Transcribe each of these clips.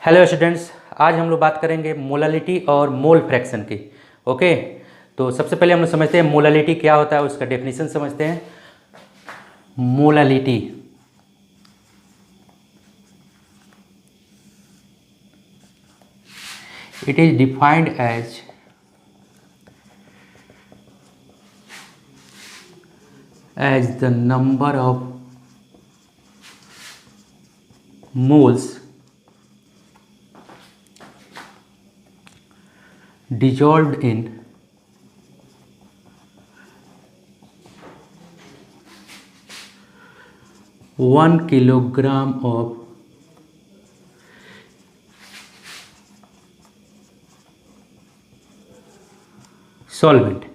Hello students, आज हम लोग बात करेंगे मोलालिटी और मोल फ्रैक्शन की। ओके, तो सबसे पहले हम लोग समझते हैं मोलालिटी क्या होता है, उसका डेफिनेशन समझते हैं। Molality it is defined as the number of moles dissolved in 1 kilogram of solvent.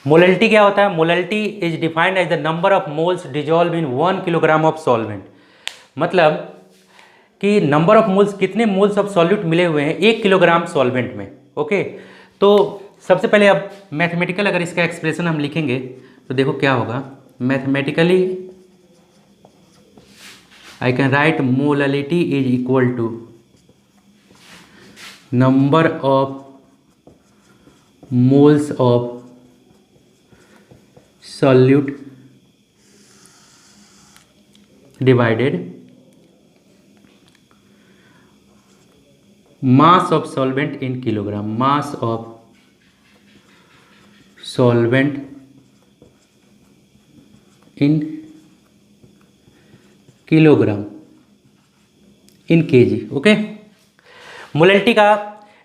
Molality क्या होता है? Molality is defined as the number of moles dissolve in 1 kilogram of solvent. मतलब कि नंबर ऑफ मोल्स, कितने moles of solute मिले हुए हैं 1 kilogram solvent में। ओके, तो सबसे पहले अब मैथमेटिकल अगर इसका एक्सप्रेशन हम लिखेंगे तो देखो क्या होगा। Mathematically I can write molality is equal to number of moles of solute divided mass of solvent in kilogram. Mass of solvent in kilogram in KG. Okay, molality का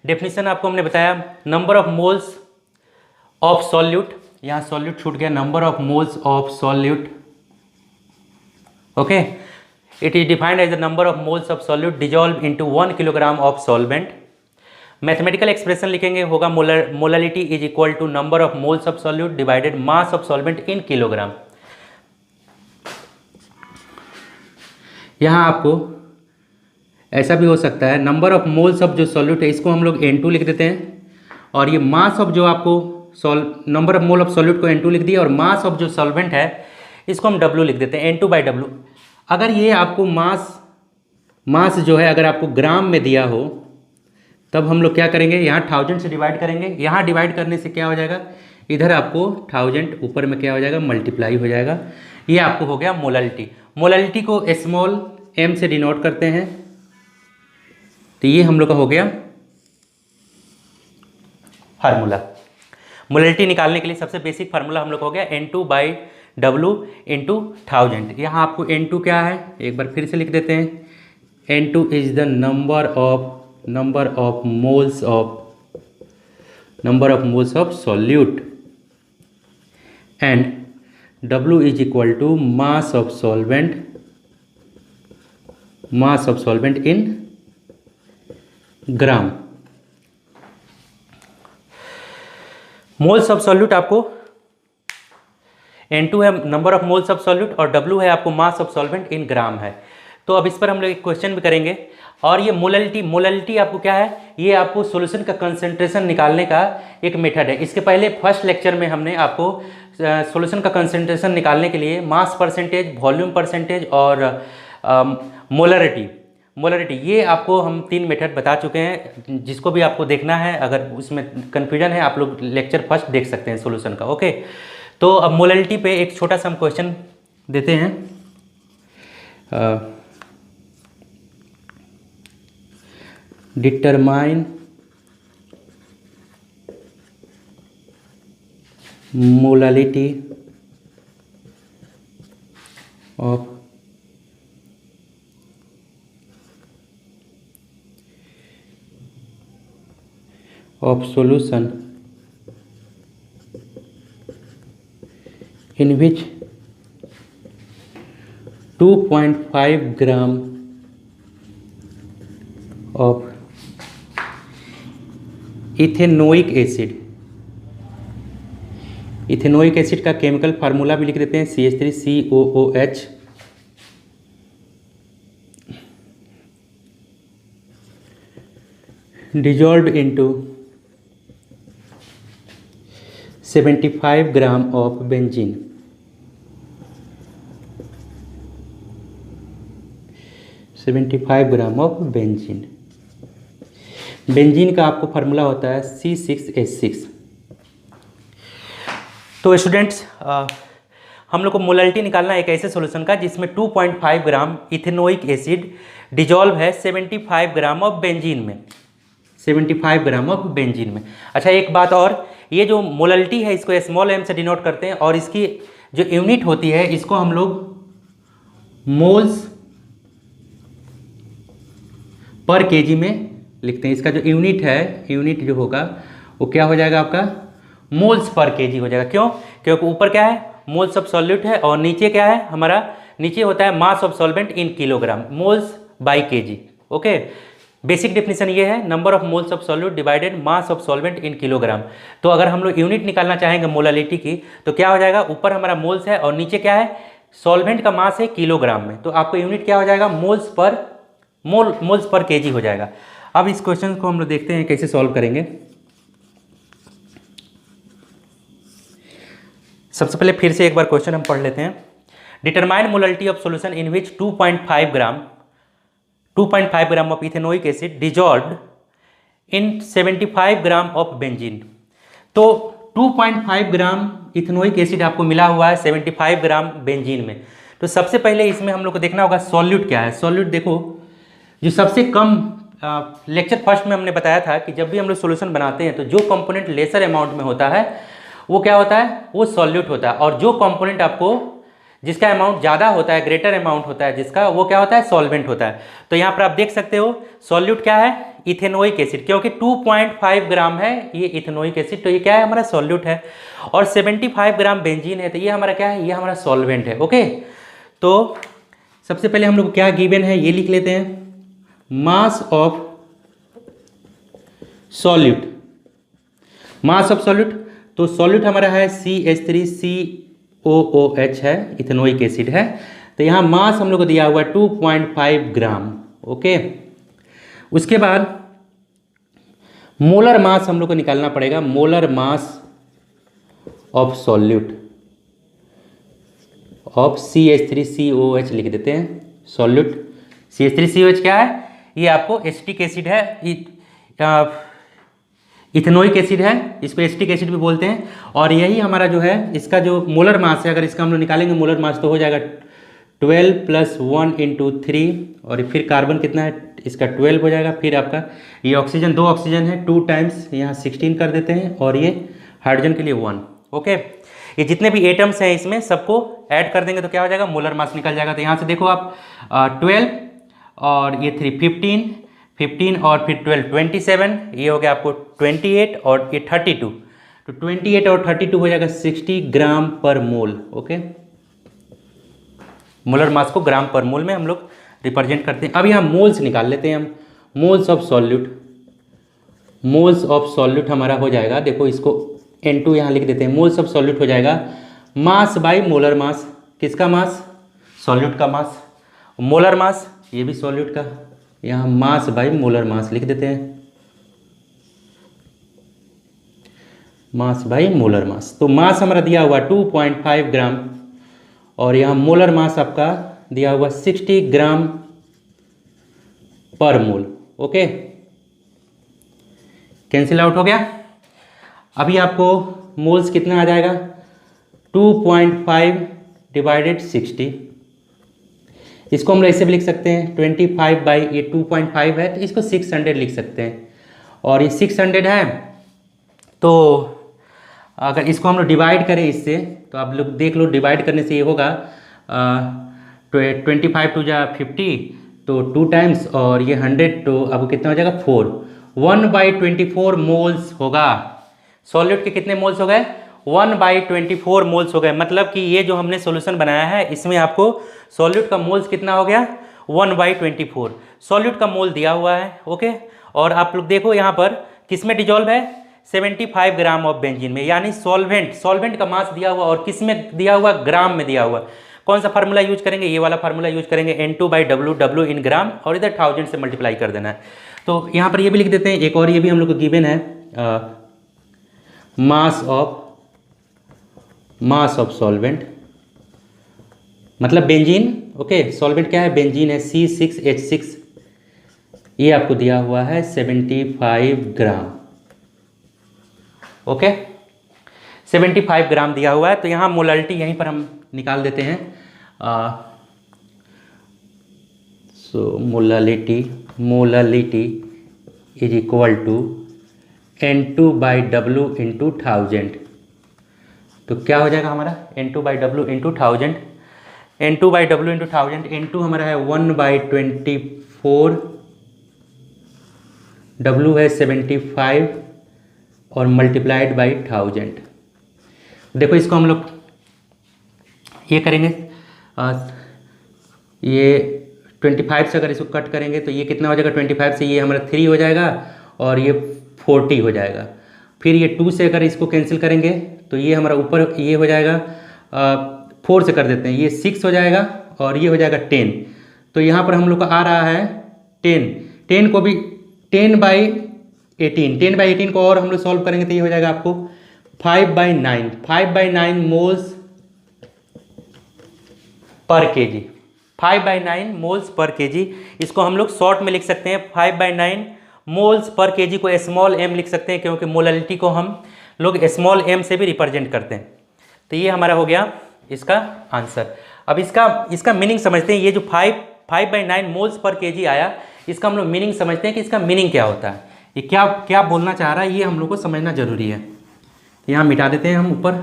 डेफिनेशन आपको हमने बताया, number of moles of solute, यहाँ solute छूट गया, number of moles of solute. Okay, it is defined as the number of moles of solute dissolve into 1 kilogram of solvent. Mathematical expression लिखेंगे, होगा molality is equal to number of moles of solute divided mass of solvent in kilogram. यहाँ आपको ऐसा भी हो सकता है, number of moles of जो सॉल्यूट है इसको हम लोग N2 लिख देते हैं, और ये मास ऑफ जो आपको number of mole of solute को N2 लिख दिया, और मास ऑफ जो सॉल्वेंट है इसको हम W लिख देते हैं, N2/W। अगर ये आपको मास जो है अगर आपको ग्राम में दिया हो तब हम लोग क्या करेंगे, यहाँ 1000 से डिवाइड करेंगे। यहाँ डिवाइड करने से क्या हो जाएगा, इधर आपको 1000 ऊपर में क्या हो जाएगा, मल्टीप्लाई हो जाएगा। ये आपको हो गया मोलैलिटी। मोलैलिटी को स्मॉल m से डिनोट करते हैं, तो ये हम लोग का हो गया फार्मूला। मोलैलिटी निकालने के लिए सबसे बेसिक फार्मूला हम लोग हो गया N2/W इंटू 1000। यहाँ आपको N2 क्या है, एक बार फिर से लिख देते हैं, N2 is the number of moles of solute, and W is equal to mass of solvent in gram. Moles of solute आपको N2 है number of moles of solute, और W है आपको मास ऑफ सॉल्वेंट इन ग्राम है। तो अब इस पर हम लोग एक क्वेश्चन भी करेंगे। और ये मोलैलिटी आपको क्या है, ये आपको सॉल्यूशन का कंसंट्रेशन निकालने का एक मेथड है। इसके पहले फर्स्ट लेक्चर में हमने आपको सॉल्यूशन का कंसंट्रेशन निकालने के लिए मास परसेंटेज, वॉल्यूम परसेंटेज और मोलरिटी ये आपको हम 3 मेथड बता चुके हैं। जिसको भी आपको देखना है, अगर उसमें कन्फ्यूजन है, आप लोग लेक्चर फर्स्ट देख सकते हैं सॉल्यूशन का। ओके, तो अब मोलैलिटी पे एक छोटा सा हम क्वेश्चन देते हैं। Determine molality of solution in which 2.5 gram of ethanoic acid. Ethanoic acid का केमिकल फार्मूला भी लिख देते हैं, CH3COOH। Dissolve into 75 gram of benzene. 75 gram of benzene. Benzene का आपको फार्मूला होता है C6H6। तो स्टूडेंट्स हम लोग को मोलैलिटी निकालना है एक ऐसे सॉल्यूशन का जिसमें 2.5 ग्राम इथेनोइक एसिड डिजॉल्व है 75 ग्राम ऑफ बेंजीन में, 75 ग्राम ऑफ बेंजीन में। अच्छा एक बात और, ये जो मोलैलिटी है इसको स्मॉल m से डिनोट करते हैं और इसकी जो यूनिट होती है इसको हम लोग मोल्स पर केजी में लिखते हैं। इसका जो यूनिट है, यूनिट जो होगा वो क्या हो जाएगा आपका, मोल्स पर केजी हो जाएगा। क्यों? क्योंकि ऊपर क्या है, मोल्स ऑफ सॉल्यूट है और नीचे क्या है हमारा, नीचे होता है मास of solvent in kilogram, moles by KG. Okay, basic definition ये है, number of moles of solute divided mass of solvent in kilogram. तो अगर हम लोग यूनिट निकालना चाहेंगे मोलैलिटी की तो क्या हो जाएगा, ऊपर हमारा मोल्स है और नीचे क्या है, सॉल्वेंट का मास है किलोग्राम में, तो आपको यूनिट क्या हो जाएगा, मोल्स पर केजी हो जाएगा। अब इस क्वेश्चन को हम लोग देखते हैं कैसे सॉल्व करेंगे। सबसे पहले फिर से एक बार क्वेश्चन हम पढ़ लेते हैं। Determine molality of solution in which 2.5 gram of ethanoic acid dissolved in 75 gram of benzene. तो 2.5 ग्राम इथेनोइक एसिड आपको मिला हुआ है 75 ग्राम बेंजीन में। तो सबसे पहले इसमें हम लोग को देखना होगा सॉल्यूट क्या है। सॉल्यूट देखो, जो सबसे कम लेक्चर फर्स्ट में हमने बताया था कि जब भी हम लोग सॉल्यूशन बनाते हैं तो जो कंपोनेंट लेसर अमाउंट में होता है वो क्या होता है, वो सॉल्यूट होता है, और जो कंपोनेंट आपको जिसका अमाउंट ज़्यादा होता है, ग्रेटर अमाउंट होता है जिसका, वो क्या होता है, सॉल्वेंट होता है। तो यहाँ पर आप देख सकते हो सॉल्यूट क्या है, इथेनोइक एसिड, क्योंकि 2.5 ग्राम है ये इथेनोइक एसिड, तो ये क्या है, हमारा सॉल्यूट है। और 75 ग्राम बेंजीन है तो ये हमारा क्या है, ये हमारा सॉल्वेंट है। ओके, तो सबसे पहले हम लोग क्या गिवन है ये लिख लेते हैं, mass of solute, mass of solute. तो सॉल्यूट हमारा है CH3COOH है, इथेनोइक एसिड है। तो यहाँ मास हम लोग को दिया हुआ है 2.5 ग्राम। ओके, उसके बाद मोलर मास हम लोग को निकालना पड़ेगा, molar mass of solute of CH3COOH लिख देते हैं। सॉल्यूट CH3COOH क्या है, ये आपको एसिटिक एसिड है, इथेनोइक एसिड है, इसको एसिटिक एसिड भी बोलते हैं। और यही हमारा जो है इसका जो मोलर मास है, अगर इसका हम लोग निकालेंगे मोलर मास तो हो जाएगा 12 + 1 × 3, और फिर कार्बन कितना है इसका 12 हो जाएगा। फिर आपका ये ऑक्सीजन, 2 ऑक्सीजन है, 2 टाइम्स यहाँ 16 कर देते हैं, और ये हाइड्रोजन के लिए 1। ओके, ये जितने भी एटम्स हैं इसमें सबको ऐड कर देंगे तो क्या हो जाएगा, मोलर मास निकल जाएगा। तो यहाँ से देखो आप 12 और ये 3 15 और फिर 12 27, ये हो गया आपको 28 और ये 32, तो 28 और 32 हो जाएगा 60 ग्राम पर मोल। ओके, मोलर मास को ग्राम पर मोल में हम लोग रिप्रेजेंट करते हैं। अब यहाँ मोल्स निकाल लेते हैं हम, moles of solute. Moles of solute हमारा हो जाएगा, देखो इसको N2 यहाँ लिख देते हैं, मोल्स ऑफ सॉल्यूट हो जाएगा मास बाई मोलर मास। किसका मास, सॉल्यूट का मास। मोलर मास ये भी सॉल्यूट का, यहाँ मास बाई मोलर मास लिख देते हैं, मास बाई मोलर मास। तो मास हमारा दिया हुआ 2.5 ग्राम और यहाँ मोलर मास आपका दिया हुआ 60 ग्राम पर मोल। ओके, कैंसिल आउट हो गया। अभी आपको मोल्स कितना आ जाएगा, 2.5 / 60, इसको हम ऐसे भी लिख सकते हैं 25 बाई ये 2.5 है तो इसको 600 लिख सकते हैं, और ये 600 है तो अगर इसको हम लोग डिवाइड करें इससे तो आप लोग देख लो, डिवाइड करने से ये होगा 25 × 50 तो 2 टाइम्स, और ये 100 तो आपको कितना हो जाएगा 4, 1/24 मोल्स होगा। सॉल्यूट के कितने मोल्स हो गए, 1/24 मोल्स हो गए। मतलब कि ये जो हमने सॉल्यूशन बनाया है इसमें आपको सॉल्यूट का मोल्स कितना हो गया, 1/24 सॉल्यूट का मोल दिया हुआ है। ओके, और आप लोग देखो यहाँ पर किस में डिजॉल्व है, 75 ग्राम ऑफ बेंजीन में, यानी सॉल्वेंट का मास दिया हुआ, और किस में दिया हुआ, ग्राम में दिया हुआ। कौन सा फार्मूला यूज करेंगे, ये वाला फार्मूला यूज करेंगे, N2/W, W इन ग्राम, और इधर 1000 से मल्टीप्लाई कर देना है। तो यहाँ पर ये भी लिख देते हैं, एक और ये भी हम लोग को गिवन है, मास ऑफ सॉल्वेंट, मतलब बेंजीन ओके, सॉल्वेंट क्या है, बेंजीन है, C6H6, ये आपको दिया हुआ है 75 ग्राम। ओके, 75 ग्राम दिया हुआ है। तो यहाँ मोलालिटी यहीं पर हम निकाल देते हैं। So molality is equal to N2/W into 1000। तो क्या हो जाएगा हमारा, N2/W into 1000, N2/W into 1000, N2 हमारा है 1/24, W है 75 और मल्टीप्लाइड बाई 1000। देखो इसको हम लोग ये करेंगे, ये 25 से अगर इसको कट करेंगे तो ये कितना हो जाएगा, 25 से ये हमारा 3 हो जाएगा और ये 40 हो जाएगा। फिर ये 2 से अगर इसको कैंसिल करेंगे तो ये हमारा ऊपर ये हो जाएगा, 4 से कर देते हैं, ये 6 हो जाएगा और ये हो जाएगा 10। तो यहाँ पर हम लोग का आ रहा है 10 को भी 10/18 को और हम लोग सॉल्व करेंगे तो ये हो जाएगा आपको 5/9 moles per KG, 5/9 moles per KG. इसको हम लोग शॉर्ट में लिख सकते हैं 5/9 मोल्स पर केजी को स्मॉल m लिख सकते हैं, क्योंकि मोलालिटी को हम लोग स्मॉल m से भी रिप्रेजेंट करते हैं। तो ये हमारा हो गया इसका आंसर। अब इसका मीनिंग समझते हैं। ये जो 5/9 मोल्स पर केजी आया, इसका हम लोग मीनिंग समझते हैं कि इसका मीनिंग क्या होता है, ये क्या क्या बोलना चाह रहा है, ये हम लोग को समझना जरूरी है। तो यहाँ मिटा देते हैं हम ऊपर।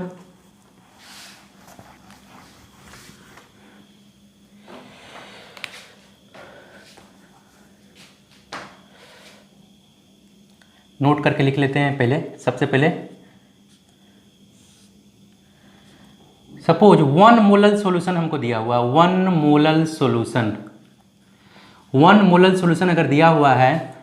नोट करके लिख लेते हैं पहले, सबसे पहले सपोज 1 मोलल सॉल्यूशन हमको दिया हुआ, 1 मोलल सॉल्यूशन अगर दिया हुआ है,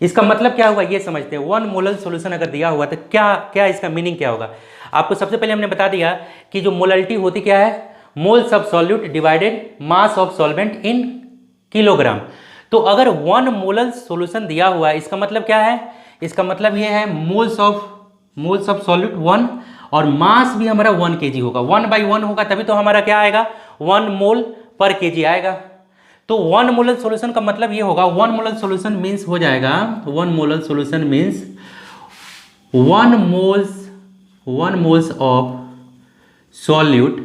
इसका मतलब क्या होगा ये समझते हैं। 1 मोलल सॉल्यूशन अगर दिया हुआ तो क्या क्या इसका मीनिंग क्या होगा। आपको सबसे पहले हमने बता दिया कि जो मोलालिटी होती क्या है, moles of solute divided mass of solvent in kilogram. तो अगर 1 मोलल सॉल्यूशन दिया हुआ है, इसका मतलब क्या है, इसका मतलब ये है मोल्स ऑफ सॉल्यूट 1 और मास भी हमारा 1 kg होगा, 1/1 होगा, तभी तो हमारा क्या आएगा, 1 मोल पर kg आएगा। तो 1 मोलल सॉल्यूशन का मतलब ये होगा, 1 मोलल सॉल्यूशन मीन्स हो जाएगा, 1 molal solution means 1 moles of solute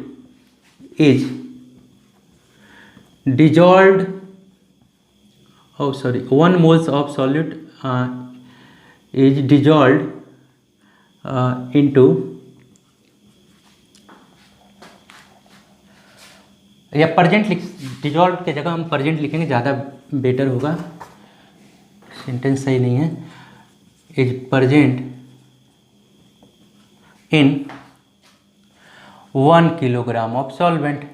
is dissolved, 1 moles of solute is dissolved into, या परजेंट डिजॉल्व के जगह हम परजेंट लिखेंगे, ज़्यादा बेटर होगा, सेंटेंस सही नहीं है, is present in 1 kilogram of solvent,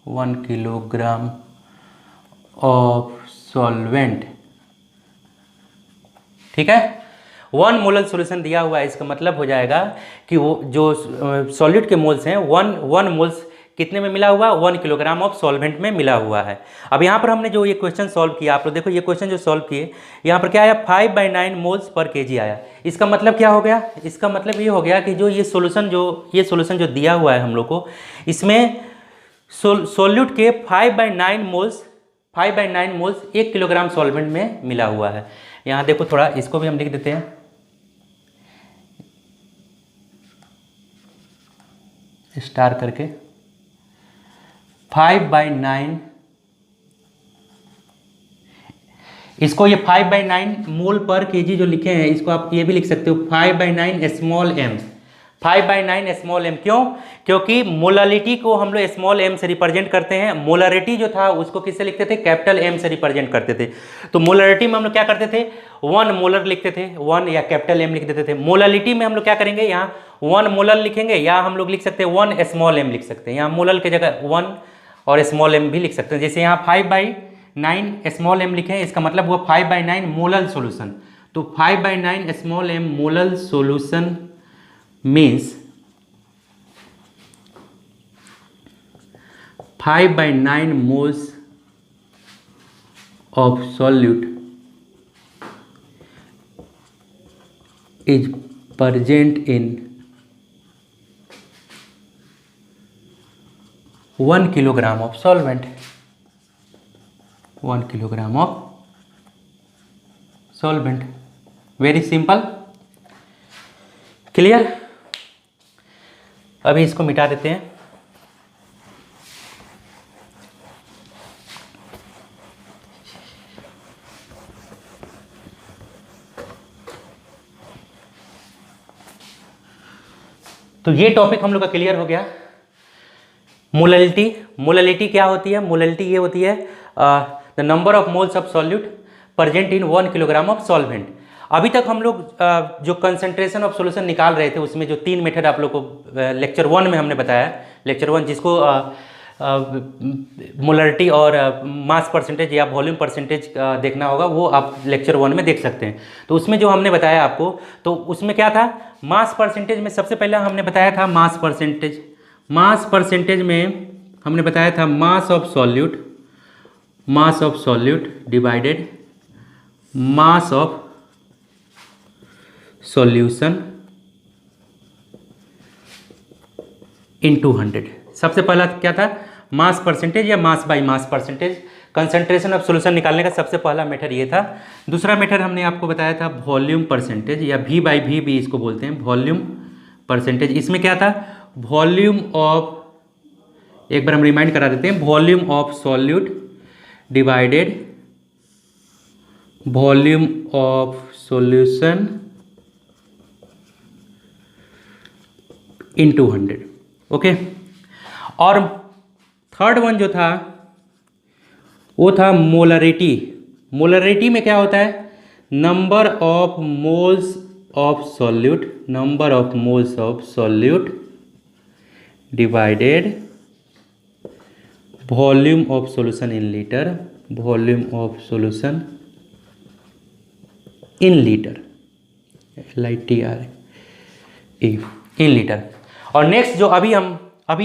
1 kilogram of solvent. ठीक है, 1 मोलल सॉल्यूशन दिया हुआ है, इसका मतलब हो जाएगा कि वो जो सॉल्यूट के मोल्स हैं, 1 मोल्स कितने में मिला हुआ, 1 किलोग्राम ऑफ सॉल्वेंट में मिला हुआ है। अब यहाँ पर हमने जो ये क्वेश्चन सॉल्व किया, आप लोग देखो ये क्वेश्चन जो सॉल्व किए, यहाँ पर क्या आया, 5/9 मोल्स पर केजी आया। इसका मतलब क्या हो गया, इसका मतलब ये हो गया कि जो ये सॉल्यूशन जो दिया हुआ है हम लोग को, इसमें सॉल्यूट के 5/9 मोल्स 1 किलोग्राम सॉल्वेंट में मिला हुआ है। यहाँ देखो थोड़ा इसको भी हम लिख देते हैं, स्टार करके 5/9, इसको ये 5/9 मोल पर केजी जो लिखे हैं, इसको आप ये भी लिख सकते हो 5/9 स्मॉल m, 5/9 स्मॉल m। क्यों, क्योंकि मोलालिटी को हम लोग स्मॉल m से रिप्रेजेंट करते हैं। मोलारिटी जो था उसको किससे लिखते थे, कैपिटल M से रिप्रेजेंट करते थे। तो मोलारिटी में हम लोग क्या करते थे, 1 मोलर लिखते थे, 1 या कैपिटल M लिख देते थे। मोलालिटी में हम लोग क्या करेंगे, यहाँ 1 मोलर लिखेंगे, या हम लोग लिख सकते हैं 1 स्मॉल m लिख सकते हैं। यहाँ मोलर की जगह 1 और स्मॉल m भी लिख सकते हैं। जैसे यहाँ 5/9 स्मॉल m लिखे हैं, इसका मतलब हुआ 5/9 मोलल सॉल्यूशन। तो 5/9 small m molal solution means 5/9 moles of solute is present in 1 kilogram of solvent। 1 kilogram of solvent. Very simple, clear. अभी इसको मिटा देते हैं। तो ये टॉपिक हम लोग का क्लियर हो गया। मोलैलिटी, मोलैलिटी क्या होती है? मोलैलिटी ये होती है the number of moles of solute present in 1 kilogram of solvent. अभी तक हम लोग जो कंसंट्रेशन ऑफ सॉल्यूशन निकाल रहे थे उसमें जो 3 मेथड आप लोग को लेक्चर 1 में हमने बताया, लेक्चर 1 जिसको मोलैलिटी और मास परसेंटेज या वॉल्यूम परसेंटेज देखना होगा, वो आप लेक्चर 1 में देख सकते हैं। तो उसमें जो हमने बताया आपको, तो उसमें क्या था? मास परसेंटेज में सबसे पहले हमने बताया था मास परसेंटेज। मास परसेंटेज में हमने बताया था mass of solute divided mass of solution into 100। सबसे पहला क्या था? मास परसेंटेज या mass by mass percentage. Concentration of solution निकालने का सबसे पहला मेथड ये था। दूसरा मेथड हमने आपको बताया था वॉल्यूम परसेंटेज या V बाई V भी इसको बोलते हैं, वॉल्यूम परसेंटेज। इसमें क्या था? वॉल्यूम ऑफ, एक बार हम रिमाइंड करा देते हैं, volume of solute divided volume of solution into 100। Okay. और थर्ड वन जो था वो था मोलरिटी। मोलरिटी में क्या होता है? Number of moles of solute divided volume of solution in litre, LITR in litre. और नेक्स्ट जो अभी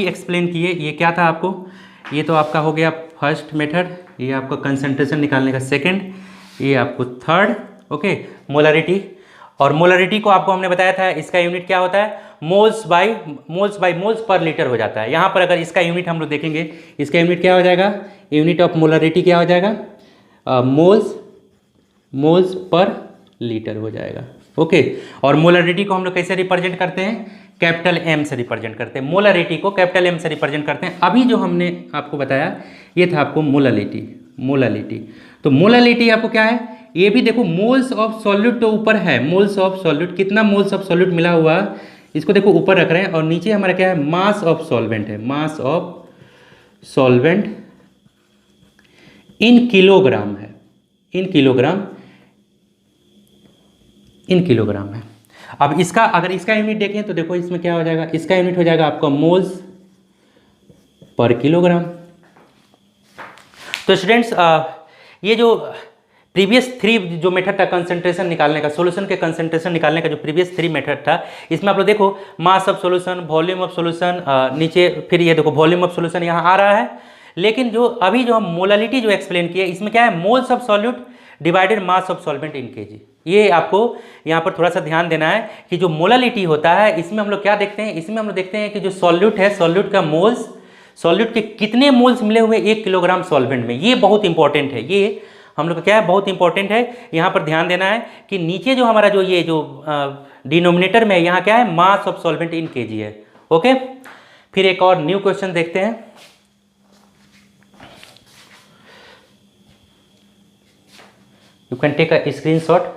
एक्सप्लेन किए, ये क्या था आपको? ये तो आपका हो गया फर्स्ट मेथड, ये आपका कंसंट्रेशन निकालने का सेकंड, ये आपको थर्ड। Okay, molarity. और मोलरिटी को आपको हमने बताया था, इसका यूनिट क्या होता है? Moles bye moles per litre हो जाता है। यहाँ पर अगर इसका यूनिट हम लोग देखेंगे, इसका यूनिट क्या हो जाएगा? यूनिट ऑफ मोलरिटी क्या हो जाएगा? मोल्स पर लीटर हो जाएगा। ओके। और मोलरिटी को हम लोग कैसे रिप्रेजेंट करते हैं? कैपिटल M से रिप्रेजेंट करते हैं। मोलरिटी को कैपिटल M से रिप्रेजेंट करते हैं। अभी जो हमने आपको बताया ये था आपको मोलैलिटी। तो मोलैलिटी आपको क्या है? ये भी देखो, मोल्स ऑफ सॉल्यूट तो ऊपर है, मोल्स ऑफ सॉल्यूट, कितना मोल्स ऑफ सॉल्यूट मिला हुआ, इसको देखो ऊपर रख रहे हैं, और नीचे हमारा क्या है? मास ऑफ सॉल्वेंट है। मास ऑफ सॉल्वेंट इन किलोग्राम है, इन किलोग्राम है। अब इसका अगर इसका यूनिट देखें तो देखो इसमें क्या हो जाएगा? इसका यूनिट हो जाएगा आपका मोल्स पर किलोग्राम। तो स्टूडेंट्स, ये जो प्रीवियस 3 जो मेथड था कंसंट्रेशन निकालने का, सॉल्यूशन के कंसंट्रेशन निकालने का जो प्रीवियस 3 मेथड था, इसमें आप लोग देखो mass of solution, volume of solution, नीचे फिर ये देखो वॉल्यूम ऑफ सॉल्यूशन यहाँ आ रहा है। लेकिन जो अभी जो हम मोलैलिटी जो एक्सप्लेन किए, इसमें क्या है? Moles of solute divided mass of solvent in KG. ये आपको यहाँ पर थोड़ा सा ध्यान देना है कि जो मोलैलिटी होता है, इसमें हम लोग क्या देखते हैं? इसमें हम लोग देखते हैं कि जो सॉल्यूट है, सॉल्यूट का मोल्स, सॉल्यूट के कितने मोल्स मिले हुए 1 किलोग्राम सॉल्वेंट में। ये बहुत इंपॉर्टेंट है, ये हम लोग का क्या है? बहुत इंपॉर्टेंट है। यहाँ पर ध्यान देना है कि नीचे जो हमारा जो ये जो डिनोमिनेटर में यहाँ क्या है? मास ऑफ सॉल्वेंट इन केजी है। ओके। फिर एक और न्यू क्वेश्चन देखते हैं। You can take a screenshot.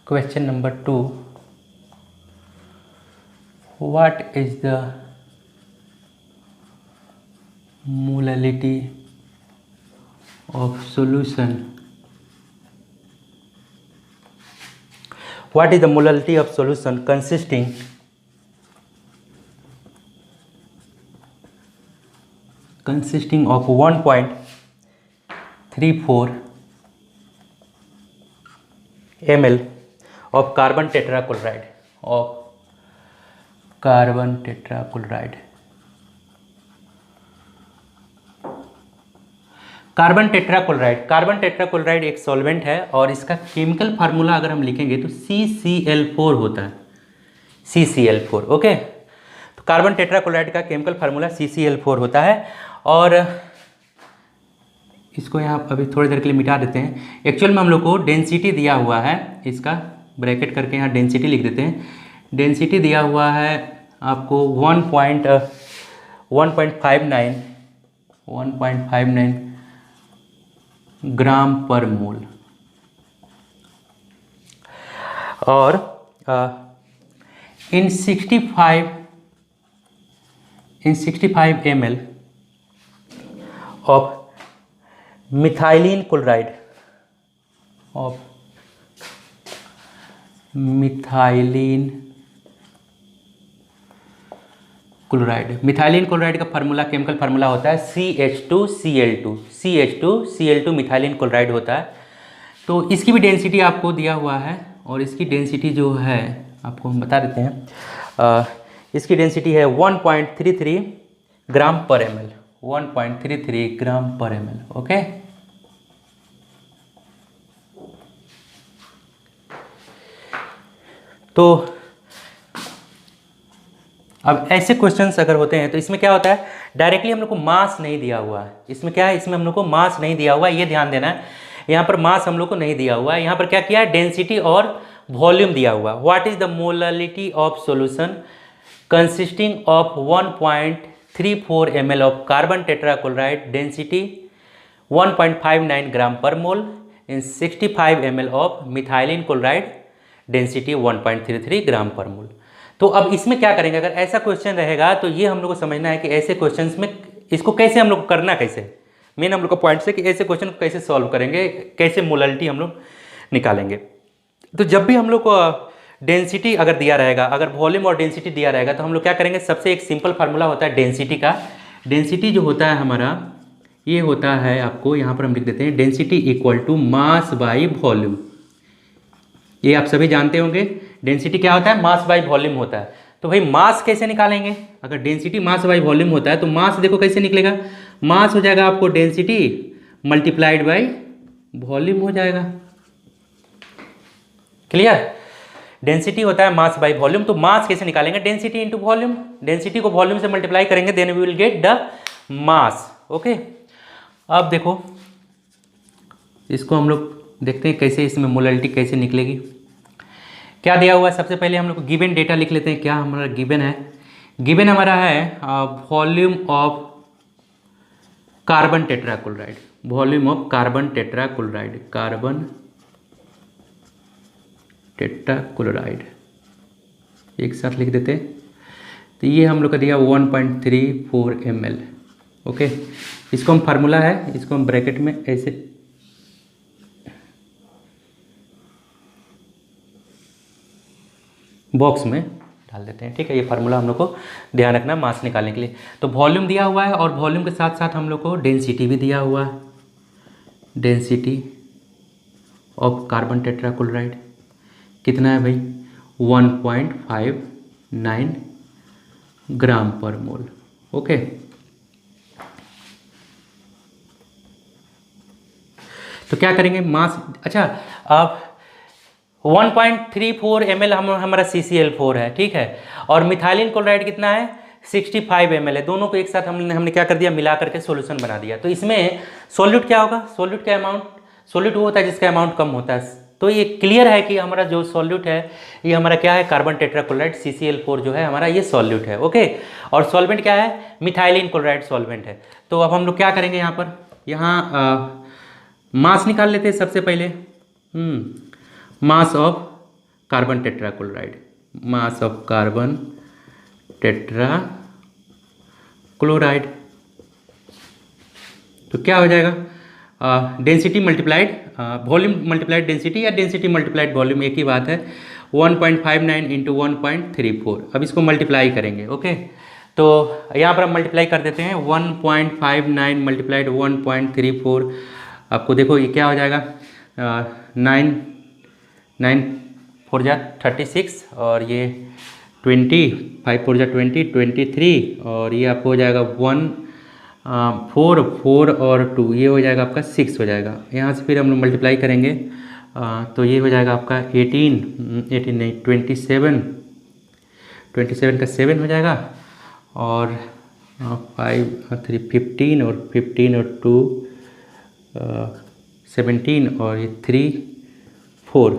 Question number 2. What is the molality of solution? What is the molality of solution consisting of 1.34 ml of carbon tetrachloride of carbon tetrachloride. Carbon tetrachloride एक solvent है और इसका chemical formula अगर हम लिखेंगे तो CCl4 होता है, CCl4। ओके, तो कार्बन टेट्राक्लोराइड का केमिकल फार्मूला CCl4 होता है। और इसको यहाँ अभी थोड़ी देर के लिए मिटा देते हैं। एक्चुअल में हम लोग को डेंसिटी दिया हुआ है, इसका ब्रैकेट करके यहाँ डेंसिटी लिख देते हैं। डेंसिटी दिया हुआ है आपको 1.59 ग्राम पर मोल। और इन 65 ml of methylene chloride methylene chloride का फार्मूला, केमिकल फार्मूला होता है CH2Cl2 मिथाइलिन क्लोराइड होता है। तो इसकी भी डेंसिटी आपको दिया हुआ है और इसकी डेंसिटी जो है आपको हम बता देते हैं। इसकी डेंसिटी है 1.33 ग्राम पर ml, 1.33 ग्राम पर ml। ओके, तो अब ऐसे क्वेश्चंस अगर होते हैं तो इसमें क्या होता है, डायरेक्टली हम लोग को मास नहीं दिया हुआ है। इसमें क्या है, इसमें हम लोग को मास नहीं दिया हुआ है, ये ध्यान देना है। यहाँ पर मास हम लोग को नहीं दिया हुआ है, यहाँ पर क्या किया है, डेंसिटी और वॉल्यूम दिया हुआ। What is the molality of solution consisting of 1.34 ml of carbon tetrachloride, density 1.59 ग्राम पर मोल, इन 65 ml of methylene chloride, density 1.33 ग्राम पर मोल। तो अब इसमें क्या करेंगे, अगर ऐसा क्वेश्चन रहेगा तो ये हम लोग को समझना है कि ऐसे क्वेश्चंस में इसको कैसे हम लोग करना, कैसे मेन हम लोग का पॉइंट है कि ऐसे क्वेश्चन को कैसे सॉल्व करेंगे, कैसे मोलालिटी हम लोग निकालेंगे। तो जब भी हम लोग को डेंसिटी अगर दिया रहेगा, अगर वॉल्यूम और डेंसिटी दिया रहेगा तो हम लोग क्या करेंगे, सबसे एक सिंपल फार्मूला होता है डेंसिटी का। डेंसिटी जो होता है हमारा ये होता है, आपको यहाँ पर हम लिख देते हैं, density equal to mass by volume. ये आप सभी जानते होंगे, डेंसिटी क्या होता है, मास बाई वॉल्यूम होता है। तो भाई मास कैसे निकालेंगे, अगर डेंसिटी मास बाई वॉल्यूम होता है तो मास देखो कैसे निकलेगा, मास हो जाएगा आपको डेंसिटी मल्टीप्लाइड बाई वॉल्यूम हो जाएगा। क्लियर, डेंसिटी होता है मास बाई वॉल्यूम। तो मास कैसे निकालेंगे, डेंसिटी इंटू वॉल्यूम, डेंसिटी को वॉल्यूम से मल्टीप्लाई करेंगे, then we will get the mass. Okay, अब देखो इसको हम लोग देखते हैं कैसे इसमें मोलालिटी कैसे निकलेगी। क्या दिया हुआ है, सबसे पहले हम लोग गिवन डेटा लिख लेते हैं। क्या हमारा गिवन है, गिवन हमारा है volume of carbon tetrachloride, volume of carbon tetrachloride एक साथ लिख देते हैं। तो ये हम लोग का दिया 1.34 ml। ओके, इसको हम फार्मूला है, इसको हम ब्रैकेट में ऐसे बॉक्स में डाल देते हैं। ठीक है, ये फार्मूला हम लोग को ध्यान रखना मास निकालने के लिए। तो वॉल्यूम दिया हुआ है और वॉल्यूम के साथ साथ हम लोग को डेंसिटी भी दिया हुआ है, डेंसिटी ऑफ कार्बन टेट्राक्लोराइड कितना है भाई, 1.59 ग्राम पर मोल। ओके, तो क्या करेंगे मास, अच्छा अब 1.34 ml हमारा CCl4 है, ठीक है, और मिथाइलिन क्लोराइड कितना है 65 ml है। दोनों को एक साथ हमने क्या कर दिया, मिला करके सॉल्यूशन बना दिया। तो इसमें सॉल्यूट क्या होगा, सॉल्यूट का अमाउंट, सॉल्यूट वो होता है जिसका अमाउंट कम होता है। तो ये क्लियर है कि हमारा जो सॉल्यूट है ये हमारा क्या है, कार्बन टेट्राक्लोराइड CCl4 जो है हमारा ये सॉल्यूट है। ओके, और सॉल्वेंट क्या है, मिथाइलिन क्लोराइड सॉल्वेंट है। तो अब हम लोग क्या करेंगे, यहाँ पर मास निकाल लेते हैं सबसे पहले। Mass of carbon tetrachloride, mass of carbon tetrachloride, तो क्या हो जाएगा, density multiplied volume multiplied density या डेंसिटी मल्टीप्लाइड वॉल्यूम एक ही बात है। 1.59 इंटू 1.34, अब इसको मल्टीप्लाई करेंगे। ओके, तो यहाँ पर हम मल्टीप्लाई कर देते हैं, 1.59 मल्टीप्लाइड 1.34, आपको देखो ये क्या हो जाएगा, 9 4 जा 36 और ये 20, 5 4 जा 20, 23 और ये आपको हो जाएगा 1 4 4 और 2, ये हो जाएगा आपका 6 हो जाएगा। यहाँ से फिर हम लोग मल्टीप्लाई करेंगे तो ये हो जाएगा आपका 18 नहीं 27 का 7 हो जाएगा और 5 3 15 और 15 और 2 17 और ये 3 4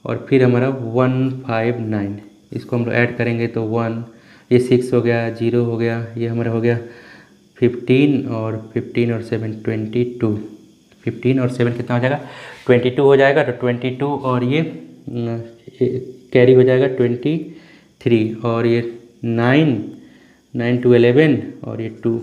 और फिर हमारा 159, इसको हम लोग ऐड करेंगे तो 1, ये 6 हो गया, 0 हो गया, ये हमारा हो गया 15 और 7 22, 15 और 7 कितना हो जाएगा 22 हो जाएगा। तो 22 और ये कैरी हो जाएगा 23 और ये 9 to 11 और ये 2।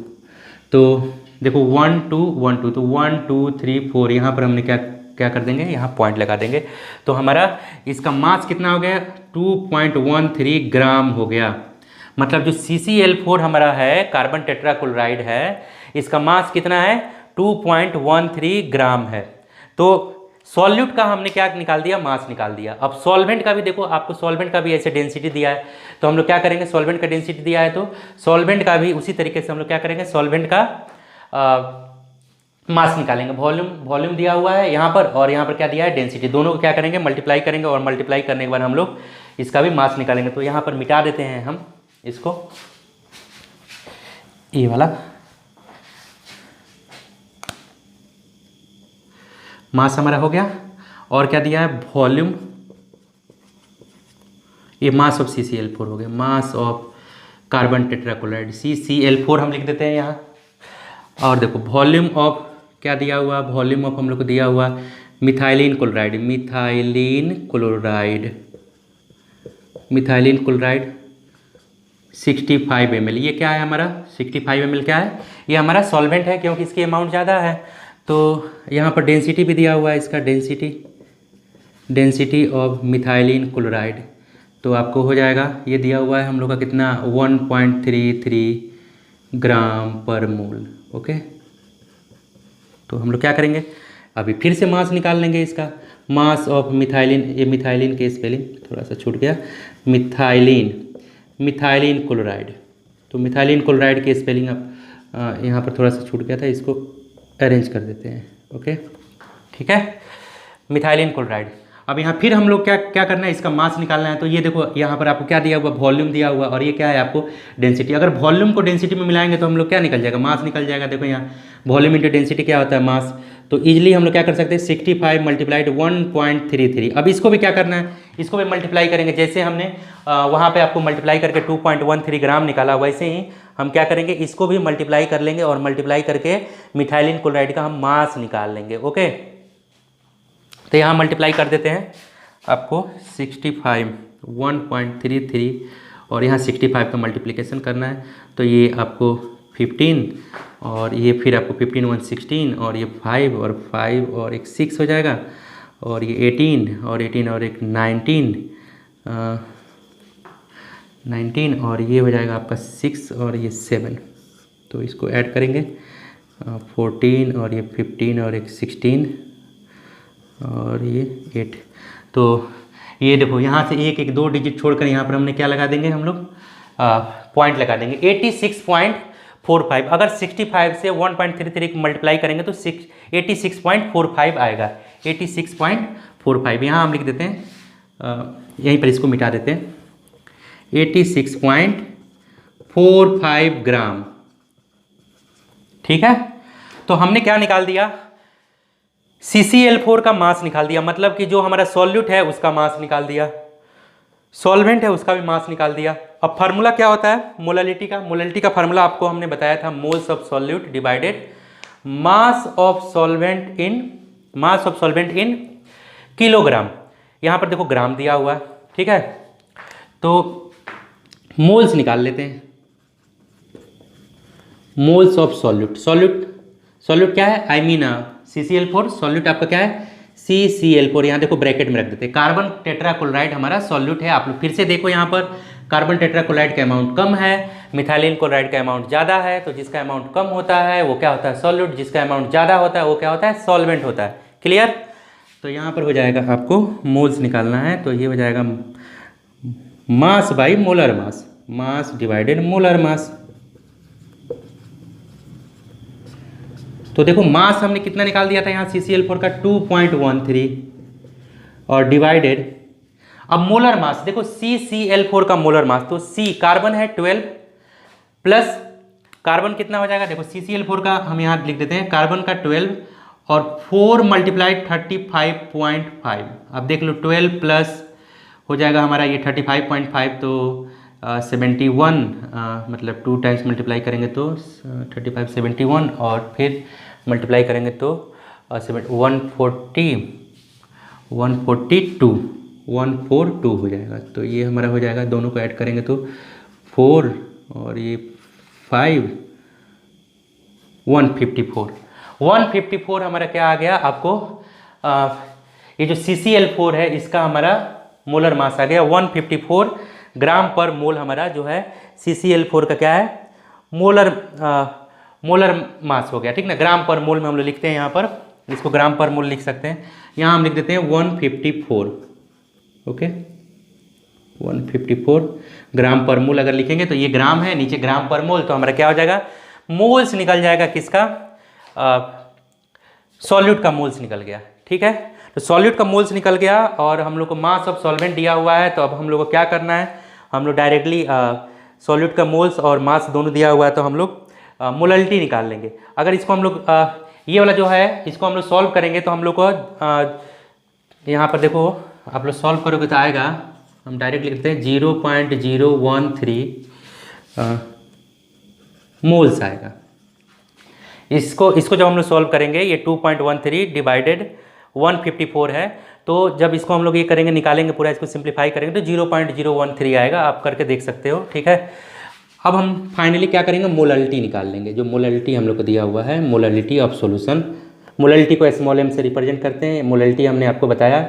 तो देखो 1 2 1 2, तो 1 2 3 4 यहाँ पर हमने क्या क्या कर देंगे, यहाँ पॉइंट लगा देंगे। तो हमारा इसका मास कितना हो गया 2.13 ग्राम हो गया। मतलब जो CCl4 हमारा है कार्बन टेट्राक्लोराइड है, इसका मास कितना है 2.13 ग्राम है। तो सॉल्यूट का हमने क्या निकाल दिया, मास निकाल दिया। अब सॉल्वेंट का भी देखो, आपको सॉल्वेंट का भी ऐसे डेंसिटी दिया है, तो हम लोग क्या करेंगे, सॉल्वेंट का डेंसिटी दिया है तो सॉल्वेंट का भी उसी तरीके से हम लोग क्या करेंगे, सॉल्वेंट का मास निकालेंगे। वॉल्यूम दिया हुआ है यहाँ पर और यहाँ पर क्या दिया है, डेंसिटी। दोनों को क्या करेंगे, मल्टीप्लाई करेंगे और मल्टीप्लाई करने के बाद हम लोग इसका भी मास निकालेंगे। तो यहाँ पर मिटा देते हैं हम इसको, ये वाला मास हमारा हो गया। और क्या दिया है, वॉल्यूम, ये मास ऑफ CCl4 हो गया, mass of carbon tetrachloride CCl4 हम लिख देते हैं यहाँ। और देखो वॉल्यूम ऑफ क्या दिया हुआ, वॉल्यूम ऑफ हम लोग को दिया हुआ methylene chloride, methylene chloride 65 ml। ये क्या है हमारा 65 ml, क्या है, ये हमारा सॉल्वेंट है क्योंकि इसकी अमाउंट ज़्यादा है। तो यहाँ पर डेंसिटी भी दिया हुआ है, इसका डेंसिटी ऑफ मिथाइलिन क्लोराइड, तो आपको हो जाएगा, ये दिया हुआ है हम लोग का कितना 1.33 ग्राम पर मोल। ओके, तो हम लोग क्या करेंगे, अभी फिर से मास निकाल लेंगे इसका, मास ऑफ मिथाइलिन, ये मिथाइलिन के स्पेलिंग थोड़ा सा छूट गया, मिथाइलिन क्लोराइड। तो मिथाइलिन क्लोराइड की स्पेलिंग अब यहाँ पर थोड़ा सा छूट गया था, इसको अरेंज कर देते हैं। ओके, ठीक है, मिथाइलिन क्लोराइड। अब यहाँ फिर हम लोग क्या करना है, इसका मास निकालना है। तो ये देखो यहाँ पर आपको क्या दिया हुआ, वॉल्यूम दिया हुआ और ये क्या है आपको डेंसिटी। अगर वॉल्यूम को डेंसिटी में मिलाएंगे तो हम लोग क्या निकल जाएगा, मास निकल जाएगा। देखो यहाँ वॉल्यूम इंटू डेंसिटी क्या होता है, मास। तो इजीली हम लोग क्या कर सकते हैं, 65 मल्टीप्लाइड 1.33। अब इसको भी क्या करना है, इसको भी मल्टीप्लाई करेंगे। जैसे हमने वहाँ पे आपको मल्टीप्लाई करके 2.13 ग्राम निकाला, वैसे ही हम क्या करेंगे, इसको भी मल्टीप्लाई कर लेंगे और मल्टीप्लाई करके मिथाइलिन क्लोराइड का हम मास निकाल लेंगे। ओके, तो यहाँ मल्टीप्लाई कर देते हैं आपको 65 1.33 और यहाँ 65 का मल्टीप्लिकेशन करना है। तो ये आपको 15 और ये फिर आपको 15 1 16 और ये 5 और 5 और एक 6 हो जाएगा और ये 18 और 18 और एक 19 और ये हो जाएगा आपका 6 और ये 7। तो इसको ऐड करेंगे 14 और ये 15 और एक 16 और ये 8। तो ये देखो यहाँ से एक 2 डिजिट छोड़कर यहाँ पर हमने क्या लगा देंगे, हम लोग पॉइंट लगा देंगे 86.45। अगर 65 से 1.33 मल्टीप्लाई करेंगे तो 86.45 आएगा, 86.45। यहाँ हम लिख देते हैं, यहीं पर इसको मिटा देते हैं, 86.45 ग्राम। ठीक है, तो हमने क्या निकाल दिया, CCl4 का मास निकाल दिया। मतलब कि जो हमारा सॉल्यूट है उसका मास निकाल दिया, सॉल्वेंट है उसका भी मास निकाल दिया। अब फार्मूला क्या होता है मोलालिटी का, मोलालिटी का फार्मूला आपको हमने बताया था, moles of solute divided mass of solvent in kilogram. यहाँ पर देखो ग्राम दिया हुआ है, ठीक है। तो मोल्स निकाल लेते हैं, मोल्स ऑफ सॉल्यूट क्या है, आई मीन CCl4, सॉल्यूट आपका क्या है CCl4। यहाँ देखो ब्रैकेट में रख देते हैं, कार्बन टेट्राक्लोराइड हमारा सॉल्यूट है। आप लोग फिर से देखो यहाँ पर कार्बन टेट्राक्लोराइड का अमाउंट कम है, मिथाइलिन क्लोराइड का अमाउंट ज़्यादा है। तो जिसका अमाउंट कम होता है वो क्या होता है, सॉल्यूट, जिसका अमाउंट ज़्यादा होता है वो क्या होता है, सॉल्वेंट होता है। क्लियर। तो यहाँ पर हो जाएगा, आपको मोल्स निकालना है, तो ये हो जाएगा mass by molar mass, mass divided molar mass. तो देखो मास हमने कितना निकाल दिया था यहाँ CCl4 का 2.13 और डिवाइडेड, अब मोलर मास देखो CCl4 का मोलर मास, तो C कार्बन है 12 प्लस कार्बन कितना हो जाएगा, देखो CCl4 का हम यहाँ लिख देते हैं, कार्बन का 12 और 4 मल्टीप्लाइड 35.5। अब देख लो 12 प्लस हो जाएगा हमारा ये 35.5 तो 71, मतलब 2 टाइम्स मल्टीप्लाई करेंगे तो 35 71 और फिर मल्टीप्लाई करेंगे तो 142 हो जाएगा। तो ये हमारा हो जाएगा, दोनों को ऐड करेंगे तो 4 और ये 5 154 हमारा क्या आ गया आपको, ये जो CCl4 है इसका हमारा मोलर मास आ गया 154 ग्राम पर मोल, हमारा जो है CCl4 का क्या है मोलर मास हो गया, ठीक ना। ग्राम पर मोल में हम लोग लिखते हैं, यहाँ पर इसको ग्राम पर मोल लिख सकते हैं, यहाँ हम लिख देते हैं 154, ओके 154 ग्राम पर मोल। अगर लिखेंगे तो ये ग्राम है, नीचे ग्राम पर मोल, तो हमारा क्या हो जाएगा, मोल्स निकल जाएगा, किसका, सॉल्यूट का मोल्स निकल गया, ठीक है। तो सॉल्यूट का मोल्स निकल गया और हम लोग को मास ऑफ सॉल्वेंट दिया हुआ है, तो अब हम लोग को क्या करना है, हम लोग डायरेक्टली सॉल्यूट का मोल्स और मास दोनों दिया हुआ है, तो हम लोग मोललिटी निकाल लेंगे। अगर इसको हम लोग ये वाला जो है इसको हम लोग सॉल्व करेंगे तो हम लोग को यहाँ पर देखो आप लोग सॉल्व करोगे तो आएगा, हम डायरेक्ट लिखते हैं 0.013 मोल्स आएगा। इसको जब हम लोग सॉल्व करेंगे, ये 2.13 डिवाइडेड 154 है, तो जब इसको हम लोग ये करेंगे, निकालेंगे पूरा, इसको सिंप्लीफाई करेंगे तो 0.013 आएगा, आप करके देख सकते हो, ठीक है। अब हम फाइनली क्या करेंगे, मोललिटी निकाल लेंगे, जो मोललिटी हम लोग को दिया हुआ है, मोललिटी ऑफ सॉल्यूशन। मोललिटी को स्मॉल m से रिप्रेजेंट करते हैं। मोललिटी हमने आपको बताया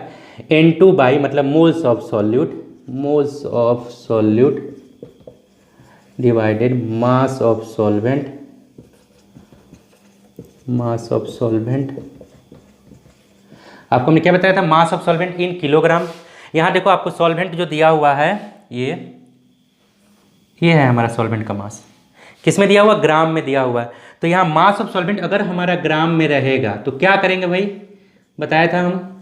N2 बाई मतलब moles of solute divided mass of solvent. आपको हमने क्या बताया था, मास ऑफ सॉल्वेंट इन किलोग्राम। यहाँ देखो आपको सॉल्वेंट जो दिया हुआ है ये है हमारा सॉल्वेंट का मास, किस में दिया हुआ, ग्राम में दिया हुआ है। तो यहाँ मास ऑफ सॉल्वेंट अगर हमारा ग्राम में रहेगा तो क्या करेंगे भाई, बताया था हम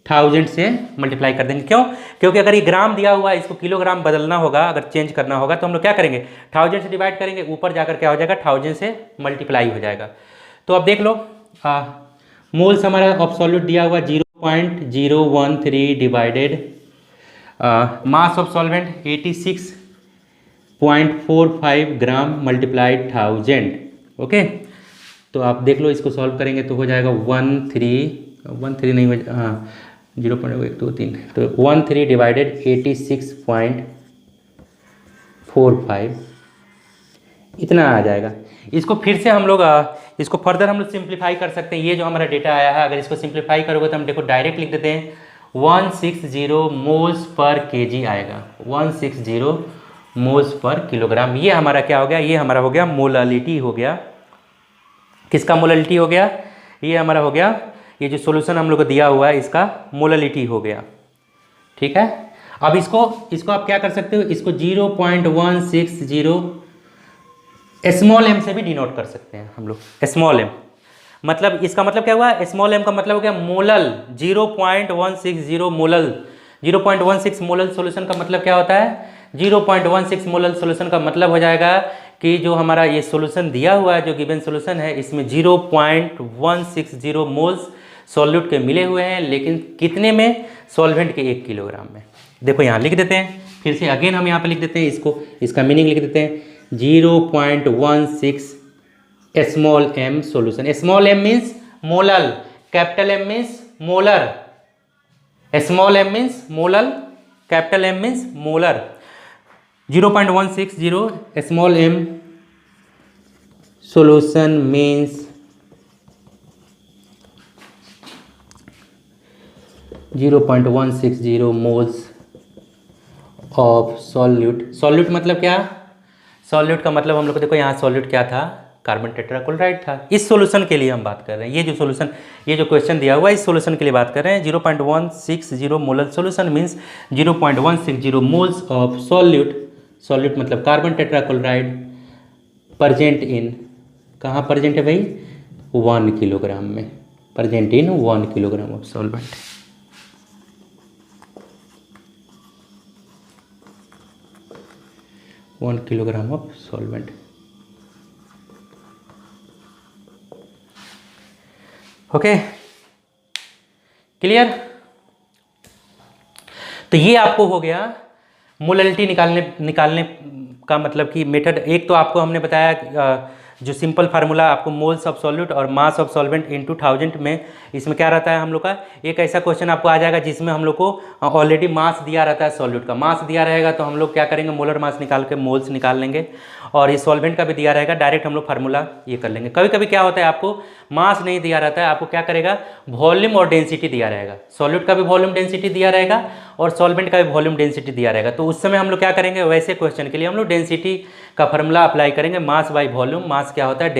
1000 से मल्टीप्लाई कर देंगे। क्यों, क्योंकि अगर ये ग्राम दिया हुआ है, इसको किलोग्राम बदलना होगा, अगर चेंज करना होगा तो हम लोग क्या करेंगे, 1000 से डिवाइड करेंगे, ऊपर जाकर क्या हो जाएगा, 1000 से मल्टीप्लाई हो जाएगा। तो अब देख लो मोल्स हमारा ऑफ सॉल्यूट दिया हुआ 0.013 divided mass of solvent 86.45 gram multiplied 1000, okay. तो आप देख लो, इसको सॉल्व करेंगे तो हो जाएगा 13 नहीं हो, हाँ 0.123, तो 13 डिवाइडेड 86.45 इतना आ जाएगा। इसको फिर से हम लोग इसको फर्दर हम लोग सिंप्लीफाई कर सकते हैं। ये जो हमारा डेटा आया है, अगर इसको सिंप्लीफाई करोगे तो हम देखो डायरेक्ट लिख देते हैं 160 मोल्स पर केजी आएगा, 160 मोल्स पर किलोग्राम। ये हमारा क्या हो गया, ये हमारा हो गया मोललिटी हो गया। किसका मोललिटी हो गया, ये हमारा हो गया, ये जो सॉल्यूशन हम लोग को दिया हुआ है इसका मोललिटी हो गया, ठीक है। अब इसको आप क्या कर सकते हो, इसको 0.160 स्मॉल m से भी डिनोट कर सकते हैं हम लोग, स्मॉल m मतलब इसका मतलब क्या हुआ, स्मॉल m का मतलब हो गया मोलल, 0.160 मोलल, 0.16 मोलल सॉल्यूशन का मतलब क्या होता है, 0.16 मोलल सॉल्यूशन का मतलब हो जाएगा कि जो हमारा ये सॉल्यूशन दिया हुआ है, जो गिवन सॉल्यूशन है, इसमें 0.160 मोल्स सॉल्यूट के मिले हुए हैं, लेकिन कितने में, सॉल्वेंट के 1 किलोग्राम में। देखो यहाँ लिख देते हैं, फिर से अगेन हम यहाँ पे लिख देते हैं, इसका मीनिंग लिख देते हैं 0.16 small m solution. Small m means molal, capital M means molar, small m means molal, capital M means molar. 0.160 small m solution means 0.160 moles of solute। Solute मतलब क्या, सॉल्यूट का मतलब हम लोग को देखो यहाँ सॉल्यूट क्या था, कार्बन टेट्राक्लोराइड था। इस सॉल्यूशन के लिए हम बात कर रहे हैं, ये जो क्वेश्चन दिया हुआ है इस सॉल्यूशन के लिए बात कर रहे हैं। 0.160 molar solution means 0.160 moles of solute मतलब कार्बन टेट्राक्लोराइड प्रेजेंट इन, कहाँ प्रेजेंट है भाई, 1 किलोग्राम में, present in 1 kilogram of solvent. One kilogram of solvent. Okay, clear. तो ये आपको हो गया मोलैलिटी निकालने का मतलब कि मेथड। एक तो आपको हमने बताया जो सिंपल फार्मूला आपको मोल्स ऑफ सॉल्यूट और मास ऑफ सॉल्वेंट इनटू 1000 में, इसमें क्या रहता है हम लोग का, एक ऐसा क्वेश्चन आपको आ जाएगा जिसमें हम लोग को ऑलरेडी मास दिया रहता है, सॉल्यूट का मास दिया रहेगा, तो हम लोग क्या करेंगे, मोलर मास निकाल के मोल्स निकाल लेंगे, और इस सॉल्वेंट का भी दिया रहेगा, डायरेक्ट हम लोग फार्मूला ये कर लेंगे। कभी कभी क्या होता है, आपको मास नहीं दिया रहता है, आपको क्या करेगा, वॉल्यूम और डेंसिटी दिया रहेगा, सॉल्यूट का भी वॉल्यूम डेंसिटी दिया रहेगा और सॉल्वेंट का भी वॉल्यूम डेंसिटी दिया रहेगा। तो उस समय हम लोग क्या करेंगे, वैसे क्वेश्चन के लिए हम लोग डेंसिटी का फार्मूला अप्लाई करेंगे, मास बाई वॉल्यूम। मास क्या होता है,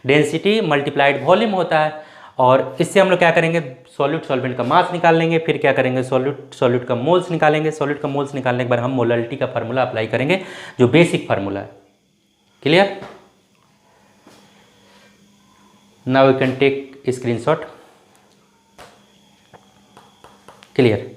डेंसिटी मल्टीप्लाइड वॉल्यूम होता है, और इससे हम लोग क्या करेंगे, सॉल्वेंट का मास निकाल लेंगे, फिर क्या करेंगे, सॉल्यूट का मोल्स निकालेंगे, सॉल्यूट का मोल्स निकालने के बाद हम मोलैलिटी का फार्मूला अप्लाई करेंगे, जो बेसिक फार्मूला है। Clear. Now you can take screenshot. Clear.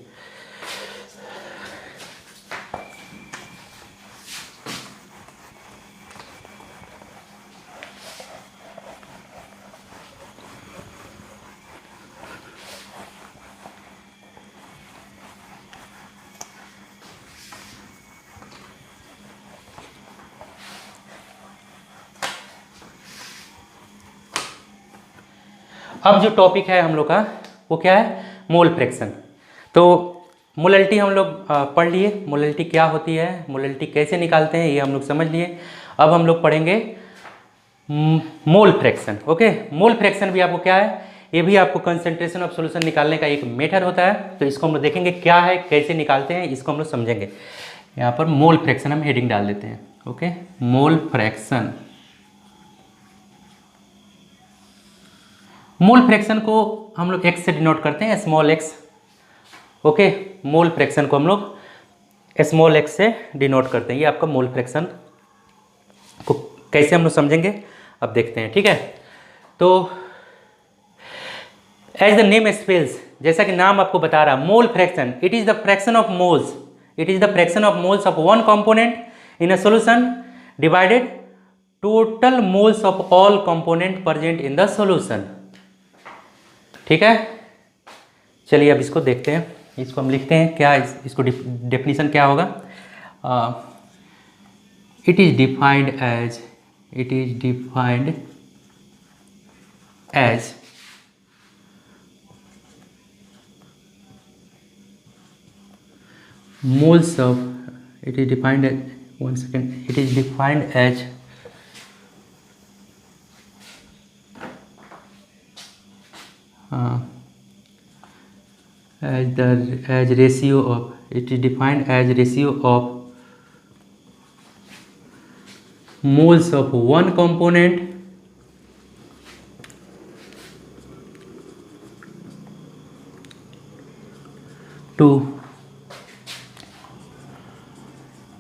अब जो टॉपिक है हम लोग का वो क्या है, मोल फ्रैक्शन। तो मोलैलिटी हम लोग पढ़ लिए, मोलैलिटी क्या होती है, मोलैलिटी कैसे निकालते हैं, ये हम लोग समझ लिए। अब हम लोग पढ़ेंगे mole fraction. Okay, mole fraction भी आपको क्या है, ये भी आपको कंसंट्रेशन ऑफ सॉल्यूशन निकालने का एक मेथड होता है। तो इसको हम लोग देखेंगे क्या है, कैसे निकालते हैं, इसको हम लोग समझेंगे। यहाँ पर मोल फ्रैक्शन हम हेडिंग डाल देते हैं। Okay, mole fraction. Mole fraction को हम लोग x से डिनोट करते हैं, small x। Okay, mole fraction को हम लोग स्मॉल x से डिनोट करते हैं। ये आपका मोल फ्रैक्शन को कैसे हम लोग समझेंगे अब देखते हैं। ठीक है, तो एज द नेम स्पेल्स, जैसा कि नाम आपको बता रहा, mole fraction, it is the fraction of moles, it is the fraction of moles of one component in a solution divided total moles of all component present in the solution. ठीक है, चलिए अब इसको देखते हैं, इसको हम लिखते हैं क्या, इसको डेफिनेशन क्या होगा। It is defined as moles of, it is defined as, one second, it is defined as as ratio of, it is defined as ratio of moles of one component to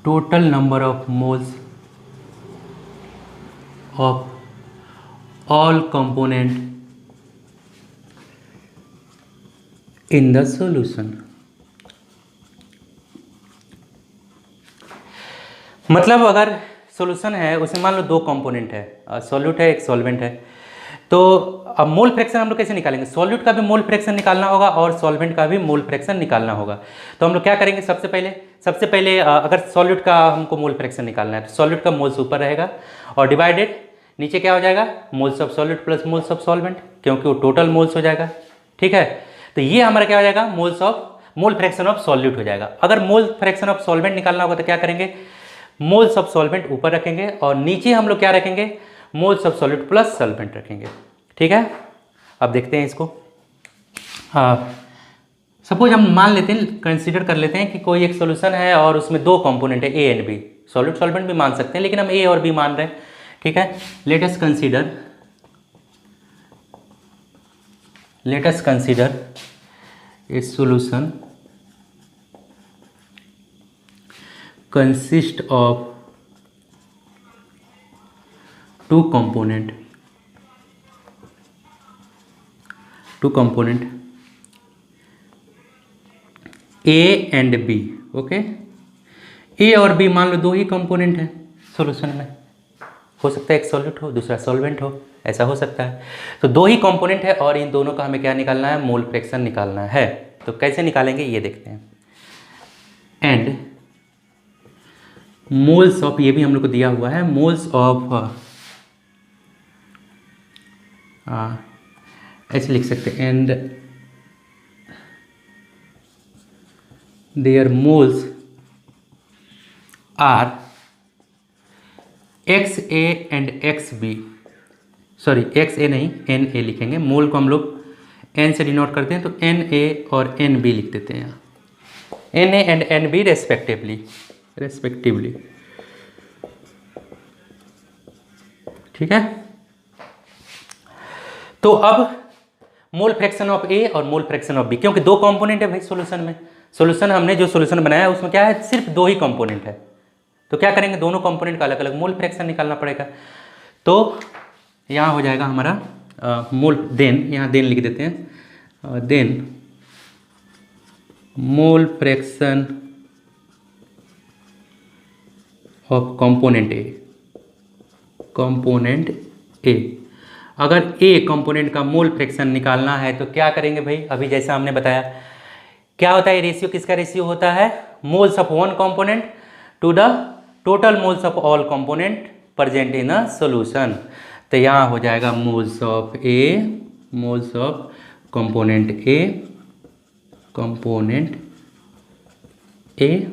total number of moles of all component in the solution. मतलब अगर solution है उसमें मान लो दो component है, solute है, एक solvent है, तो अब मोल फ्रैक्शन हम लोग कैसे निकालेंगे, सॉल्यूट का भी मोल फ्रैक्शन निकालना होगा और सॉल्वेंट का भी मोल फ्रैक्शन निकालना होगा। तो हम लोग क्या करेंगे, सबसे पहले अगर सॉल्यूट का हमको मोल फ्रैक्शन निकालना है तो सॉल्यूट का मोल्स ऊपर रहेगा और डिवाइडेड नीचे क्या हो जाएगा, moles of solute plus moles of solvent, क्योंकि वो टोटल मोल्स हो जाएगा। ठीक है, तो ये हमारा क्या हो जाएगा, मोल फ्रैक्शन ऑफ सॉल्यूट हो जाएगा। अगर मोल फ्रैक्शन ऑफ सॉल्वेंट निकालना होगा तो क्या करेंगे, मोल्स ऑफ सॉल्वेंट ऊपर रखेंगे और नीचे हम लोग क्या रखेंगे, moles of solute plus solvent रखेंगे। ठीक है, अब देखते हैं इसको। सपोज हम मान लेते हैं, कंसीडर कर लेते हैं कि कोई एक सॉल्यूशन है और उसमें दो कंपोनेंट है, A and B, solute solvent भी मान सकते हैं लेकिन हम ए और बी मान रहे हैं। ठीक है। Let us consider a solution consist of two component A and B। Okay, A और बी मान लो दो ही कंपोनेंट हैं सॉल्यूशन में, हो सकता है एक सॉल्यूट हो दूसरा सॉल्वेंट हो, ऐसा हो सकता है। तो दो ही कंपोनेंट है और इन दोनों का हमें क्या निकालना है, मोल फ्रैक्शन निकालना है। तो कैसे निकालेंगे ये देखते हैं। एंड मोल्स ऑफ, ये भी हम लोग को दिया हुआ है, मोल्स ऑफ ऐसे लिख सकते हैं, and their moles are X A and X B, sorry X A नहीं एन ए लिखेंगे, मोल को हम लोग एन से डिनोट करते हैं, तो एन ए और एन बी लिख देते हैं यहाँ, N A and N B respectively. ठीक है। तो अब मोल फ्रैक्शन ऑफ ए और मोल फ्रैक्शन ऑफ बी, क्योंकि दो कंपोनेंट है भाई सॉल्यूशन में, सॉल्यूशन हमने जो सॉल्यूशन बनाया है उसमें क्या है, सिर्फ दो ही कंपोनेंट है। तो क्या करेंगे, दोनों कंपोनेंट का अलग अलग मोल फ्रैक्शन निकालना पड़ेगा। तो यहाँ हो जाएगा हमारा मोल, देन यहाँ देन लिख देते हैं, then mole fraction of component A. अगर ए कंपोनेंट का मोल फ्रैक्शन निकालना है तो क्या करेंगे भाई, अभी जैसा हमने बताया क्या होता है, रेशियो किसका रेशियो होता है, moles of one component to the total moles of all component present in a solution. तो यहाँ हो जाएगा moles of component A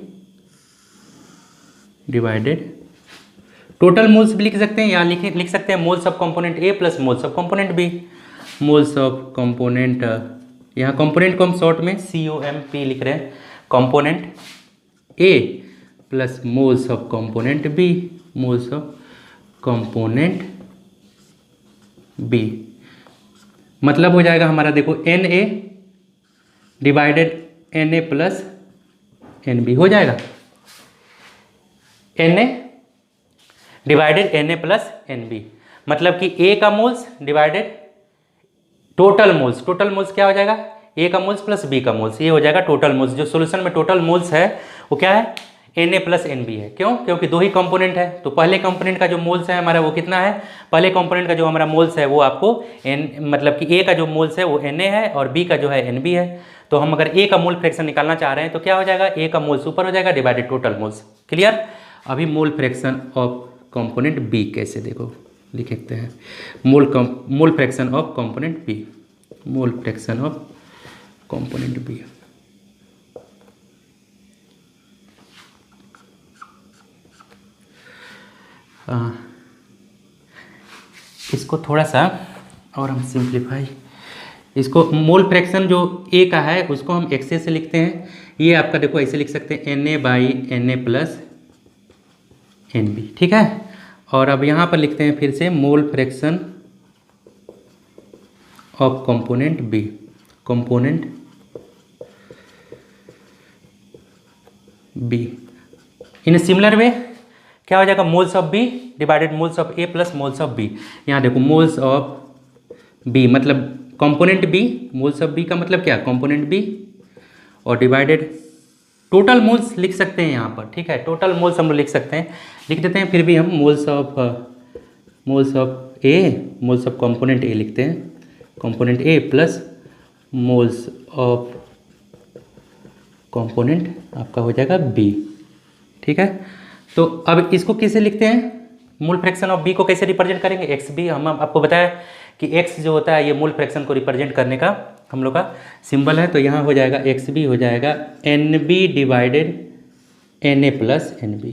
divided total moles भी लिख सकते हैं, या लिख सकते हैं moles of component A plus moles of component B. Moles of component, यहाँ कंपोनेंट को हम शॉर्ट में COMP लिख रहे हैं, component A plus moles of component B, moles of component B. मतलब हो जाएगा हमारा, देखो Na divided Na plus Nb हो जाएगा, Na divided Na plus Nb, मतलब कि A का मोल्स डिवाइडेड टोटल मोल्स क्या हो जाएगा, A का मोल्स प्लस B का मोल्स, ये हो जाएगा टोटल मोल्स। जो सॉल्यूशन में टोटल मोल्स है वो क्या है, Na प्लस Nb है। क्यों, क्योंकि दो ही कंपोनेंट है। तो पहले कंपोनेंट का जो मोल्स है हमारा वो कितना है, पहले कंपोनेंट का जो हमारा मोल्स है वो आपको मतलब कि A का जो मोल्स है वो Na है और B का जो है Nb है। तो हम अगर A का मोल फ्रैक्शन निकालना चाह रहे हैं तो क्या हो जाएगा, A का मोल्स ऊपर हो जाएगा डिवाइडेड टोटल मोल्स। क्लियर। अभी mole fraction of component B कैसे, देखो लिख सकते हैं, mole fraction of component B, mole fraction of component B. इसको थोड़ा सा और हम सिंप्लीफाई, इसको मोल फ्रैक्शन जो ए का है उसको हम एक्से से लिखते हैं, ये आपका देखो ऐसे लिख सकते हैं Na by Na plus Nb। ठीक है। और अब यहाँ पर लिखते हैं फिर से mole fraction of component B, component B in similar way क्या हो जाएगा, moles of B divided moles of A plus moles of B. यहाँ देखो मोल्स ऑफ बी मतलब component B, moles of B का मतलब क्या, कंपोनेंट बी, और डिवाइडेड टोटल मोल्स लिख सकते हैं यहाँ पर। ठीक है, टोटल मोल्स हम लोग लिख सकते हैं, लिख देते हैं। फिर भी हम moles of A, moles of component ए लिखते हैं, component A plus moles of component आपका हो जाएगा बी। ठीक है। तो अब इसको कैसे लिखते हैं, मोल फ्रैक्शन ऑफ बी को कैसे रिप्रेजेंट करेंगे, एक्स बी। हम आपको बताया कि एक्स जो होता है ये मोल फ्रैक्शन को रिप्रेजेंट करने का हम लोग का सिंबल है। तो यहाँ हो जाएगा एक्स बी हो जाएगा N B divided Na plus Nb।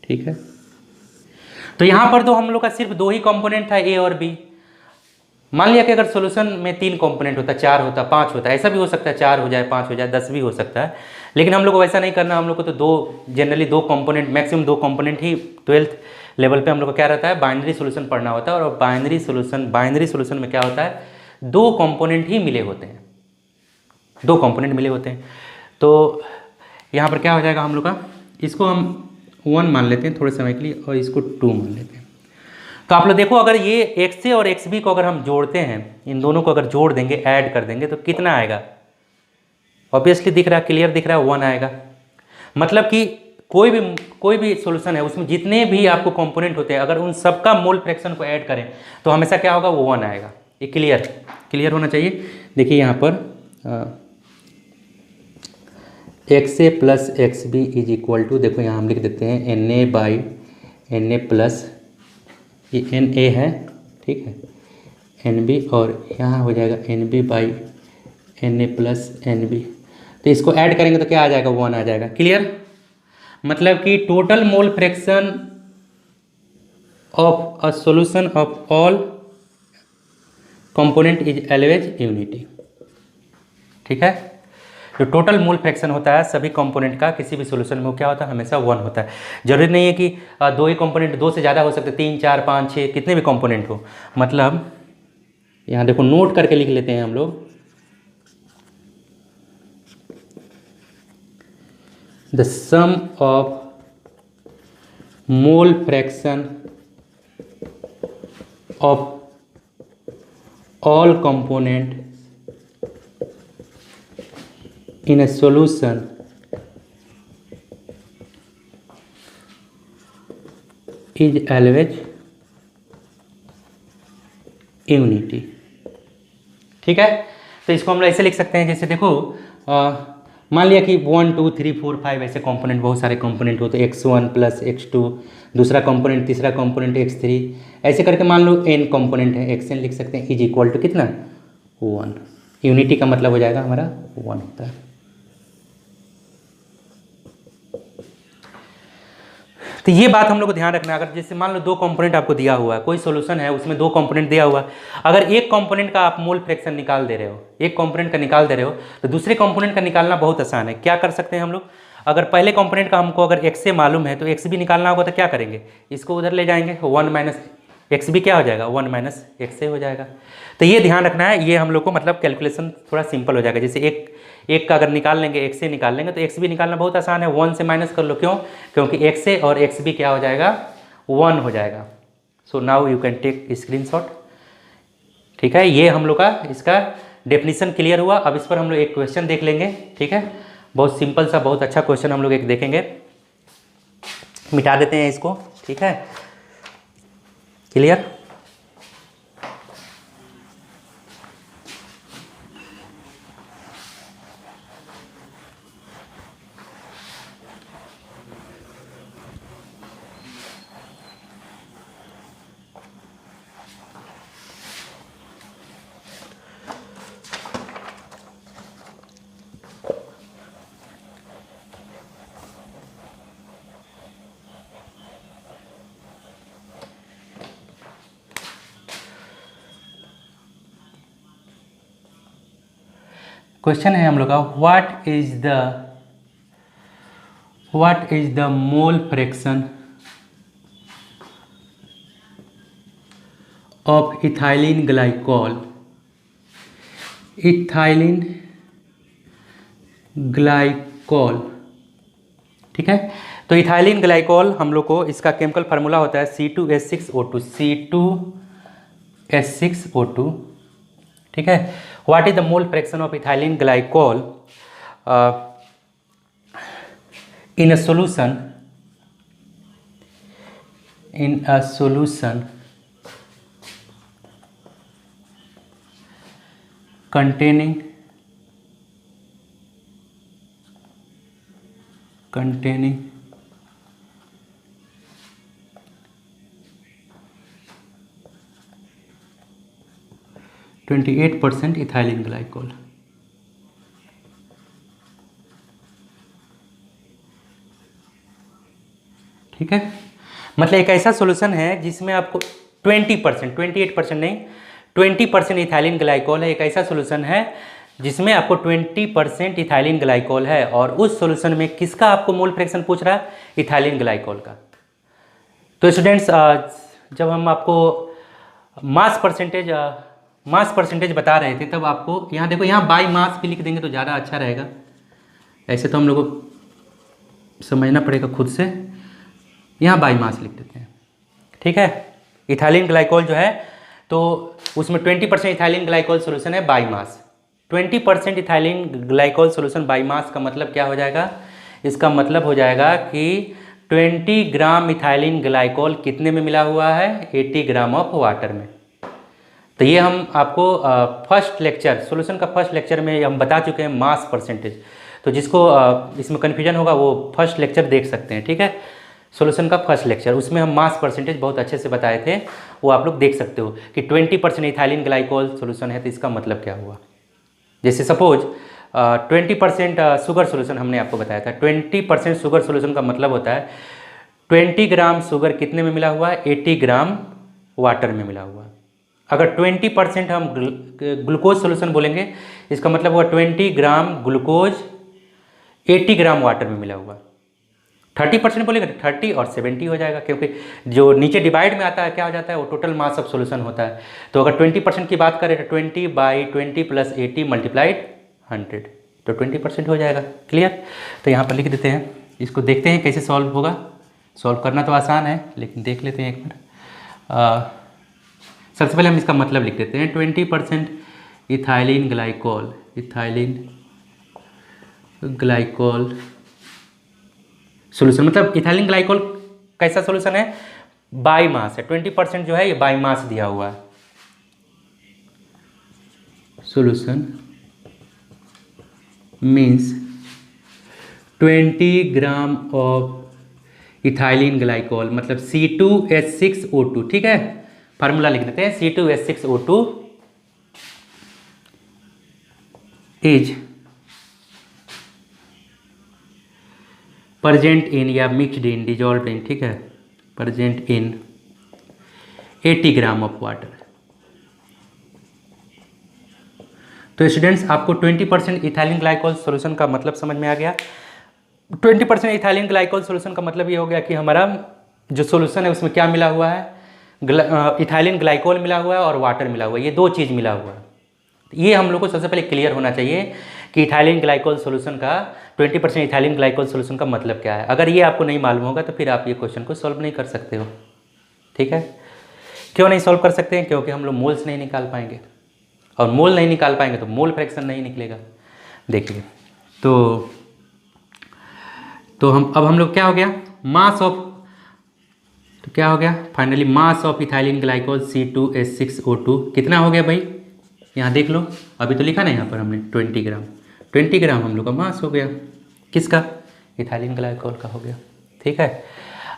ठीक है। तो यहाँ पर तो हम लोग का सिर्फ दो ही कंपोनेंट था, ए और बी, मान लिया कि अगर सॉल्यूशन में 3 कंपोनेंट होता, 4 होता, 5 होता, ऐसा भी हो सकता है 4 हो जाए, 5 हो जाए, 10 भी हो सकता है, लेकिन हम लोग को वैसा नहीं करना। हम लोग को तो जनरली 2 कंपोनेंट, मैक्सिमम 2 कंपोनेंट ही 12th लेवल पे हम लोग को क्या रहता है, बाइनरी सोल्यूशन पढ़ना होता है। और बाइनरी सोल्यूशन में क्या होता है, 2 कंपोनेंट ही मिले होते हैं, 2 कंपोनेंट मिले होते हैं। तो यहाँ पर क्या हो जाएगा हम लोग का, इसको हम 1 मान लेते हैं थोड़े समय के लिए और इसको 2 मान लेते हैं। तो आप लोग देखो, अगर ये एक्स ए और एक्स बी को अगर हम जोड़ते हैं, इन दोनों को अगर जोड़ देंगे, ऐड कर देंगे, तो कितना आएगा? ऑब्वियसली दिख रहा है, क्लियर दिख रहा है, 1 आएगा। मतलब कि कोई भी सॉल्यूशन है, उसमें जितने भी आपको कंपोनेंट होते हैं, अगर उन सबका मोल फ्रैक्शन को ऐड करें तो हमेशा क्या होगा, वो 1 आएगा। ये क्लियर होना चाहिए। देखिए यहाँ पर X A plus X B is equal to, देखो यहाँ हम लिख देते हैं N A by N A plus, ये एन ए है, ठीक है, एन बी, और यहाँ हो जाएगा N B by N A plus N B. तो इसको ऐड करेंगे तो क्या आ जाएगा, 1 आ जाएगा। क्लियर? मतलब कि total mole fraction of a solution of all component is always unity. ठीक है, जो टोटल मोल फ्रैक्शन होता है सभी कंपोनेंट का किसी भी सॉल्यूशन में, वो क्या होता है, हमेशा 1 होता है। जरूरी नहीं है कि 2 ही कंपोनेंट, 2 से ज़्यादा हो सकते, 3, 4, 5, 6 कितने भी कंपोनेंट हो। मतलब यहाँ देखो, नोट करके लिख लेते हैं हम लोग, the sum of mole fraction of all component in a solution is always unity। ठीक है, तो इसको हम लोग ऐसे लिख सकते हैं, जैसे देखो मान लिया कि 1 2 3 4 5 ऐसे कंपोनेंट, बहुत सारे कंपोनेंट हो, तो x1 प्लस x2, दूसरा कंपोनेंट, तीसरा कंपोनेंट x3, ऐसे करके मान लो n कंपोनेंट है, xn लिख सकते हैं, इज इक्वल टू कितना, 1। यूनिटी का मतलब हो जाएगा हमारा 1 होता है। तो ये बात हम लोग को ध्यान रखना है। अगर जैसे मान लो 2 कंपोनेंट आपको दिया हुआ है, कोई सॉल्यूशन है उसमें 2 कंपोनेंट दिया हुआ है, अगर एक कंपोनेंट का आप मोल फ्रैक्शन निकाल दे रहे हो, एक कंपोनेंट का निकाल दे रहे हो, तो दूसरे कंपोनेंट का निकालना बहुत आसान है। क्या कर सकते हैं हम लोग, अगर पहले कंपोनेंट का हमको अगर एक्स से मालूम है तो एक्स भी निकालना होगा, तो क्या करेंगे, इसको उधर ले जाएंगे, 1 माइनस एक्स भी क्या हो जाएगा, 1 माइनस एक्स से हो जाएगा। तो ये ध्यान रखना है, ये हम लोग को मतलब कैलकुलेशन थोड़ा सिंपल हो जाएगा। जैसे एक का अगर निकाल लेंगे, एक्स से निकाल लेंगे, तो एक्स भी निकालना बहुत आसान है, 1 से माइनस कर लो। क्यों? क्योंकि एक्स से और एक्स भी क्या हो जाएगा, 1 हो जाएगा। So now you can take screenshot. ठीक है, ये हम लोग का इसका डेफिनेशन क्लियर हुआ। अब इस पर हम लोग एक क्वेश्चन देख लेंगे। ठीक है, बहुत सिंपल सा, बहुत अच्छा क्वेश्चन हम लोग एक देखेंगे। मिटा देते हैं इसको। ठीक है, क्लियर? क्वेश्चन है हम लोग का, what is the mole fraction of ethylene glycol. Ethylene glycol, ठीक है। तो इथाइलिन ग्लाइकोल हम लोग को इसका केमिकल फार्मूला होता है C2H6O2, C2H6O2। ठीक है, what is the mole fraction of ethylene glycol in a solution containing 28% ethylene glycol. ठीक है, मतलब एक ऐसा सॉल्यूशन है जिसमें आपको 20%, 28% नहीं, 20% इथाइलिन ग्लाइकोल है। एक ऐसा सोल्यूशन है जिसमें आपको 20% इथाइलिन ग्लाइकोल है, और उस सोल्यूशन में किसका आपको मोल फ्रैक्शन पूछ रहा है? इथाइलिन ग्लाइकोल का। तो स्टूडेंट्स, जब हम आपको मास परसेंटेज बता रहे थे, तब आपको यहाँ देखो, यहाँ बाई मास भी लिख देंगे तो ज़्यादा अच्छा रहेगा। ऐसे तो हम लोगों को समझना पड़ेगा खुद से, यहाँ बाई मास लिख देते हैं, ठीक है। इथाइलिन ग्लाइकोल जो है तो उसमें 20% इथाइलिन ग्लाइकोल सोल्यूशन है by mass. 20% ethylene glycol solution by mass का मतलब क्या हो जाएगा? इसका मतलब हो जाएगा कि 20 ग्राम इथाइलिन ग्लाइकोल कितने में मिला हुआ है? 80 ग्राम ऑफ वाटर में। तो ये हम आपको फर्स्ट लेक्चर, सोल्यूशन का फर्स्ट लेक्चर में हम बता चुके हैं मास परसेंटेज। तो जिसको इसमें कन्फ्यूजन होगा वो फर्स्ट लेक्चर देख सकते हैं, ठीक है। सोल्यूशन का फर्स्ट लेक्चर, उसमें हम मास परसेंटेज बहुत अच्छे से बताए थे, वो आप लोग देख सकते हो कि 20% इथाइलिन ग्लाइकोल सोल्यूशन है तो इसका मतलब क्या हुआ। जैसे सपोज 20% शुगर सोल्यूशन हमने आपको बताया था। 20% शुगर सोल्यूशन का मतलब होता है 20 ग्राम शुगर कितने में मिला हुआ है? 80 ग्राम वाटर में मिला हुआ है। अगर 20% हम ग्लूकोज सोल्यूशन बोलेंगे, इसका मतलब हुआ 20 ग्राम ग्लूकोज 80 ग्राम वाटर में मिला हुआ। 30% बोलेंगे तो 30 और 70 हो जाएगा, क्योंकि जो नीचे डिवाइड में आता है क्या हो जाता है? वो टोटल मास ऑफ सोल्यूशन होता है। तो अगर 20% की बात करें तो 20/20 + 80 × 100, तो 20% हो जाएगा। क्लियर? तो यहाँ पर लिख देते हैं, इसको देखते हैं कैसे सॉल्व होगा। सॉल्व करना तो आसान है, लेकिन देख लेते हैं एक मिनट। सबसे पहले हम इसका मतलब लिख देते हैं। 20% इथाइलिन ग्लाइकोल सोल्यूशन, मतलब इथाइलिन ग्लाइकोल कैसा सोल्यूशन है? बाई मास है। 20% जो है ये बाई मास दिया हुआ है। Solution means 20 gram of ethylene glycol, मतलब C2H6O2, ठीक है। फार्मूला लिख देते हैं, C2H6O2 इज प्रेजेंट इन या मिक्सड इन, डिजॉल्व इन, ठीक है, present in 80 gram of water. तो स्टूडेंट्स, आपको 20% इथाइलिन ग्लाइकोल सोल्यूशन का मतलब समझ में आ गया। 20% इथाइलिन ग्लाइकोल सोल्यूशन का मतलब ये हो गया कि हमारा जो सोल्यूशन है उसमें क्या मिला हुआ है? इथाइलिन ग्लाइकोल मिला हुआ है और वाटर मिला हुआ है, ये दो चीज़ मिला हुआ है। ये हम लोग को सबसे पहले क्लियर होना चाहिए कि इथाइलिन ग्लाइकोल सोल्यूशन का 20% इथाइलिन ग्लाइकोल सोल्यूशन का मतलब क्या है। अगर ये आपको नहीं मालूम होगा तो फिर आप ये क्वेश्चन को सॉल्व नहीं कर सकते हो, ठीक है। क्यों नहीं सॉल्व कर सकते हैं? क्योंकि हम लोग मोल्स नहीं निकाल पाएंगे, और मोल नहीं निकाल पाएंगे तो मोल फ्रैक्शन नहीं निकलेगा। देखिए, तो हम लोग क्या हो गया? मास ऑफ, तो क्या हो गया finally? Mass of ethylene glycol C2H6O2 कितना हो गया भाई? यहाँ देख लो, अभी तो लिखा ना यहाँ पर हमने 20 ग्राम। 20 ग्राम हम लोग का मास हो गया। किसका? इथाइलिन ग्लाइकोल का हो गया, ठीक है।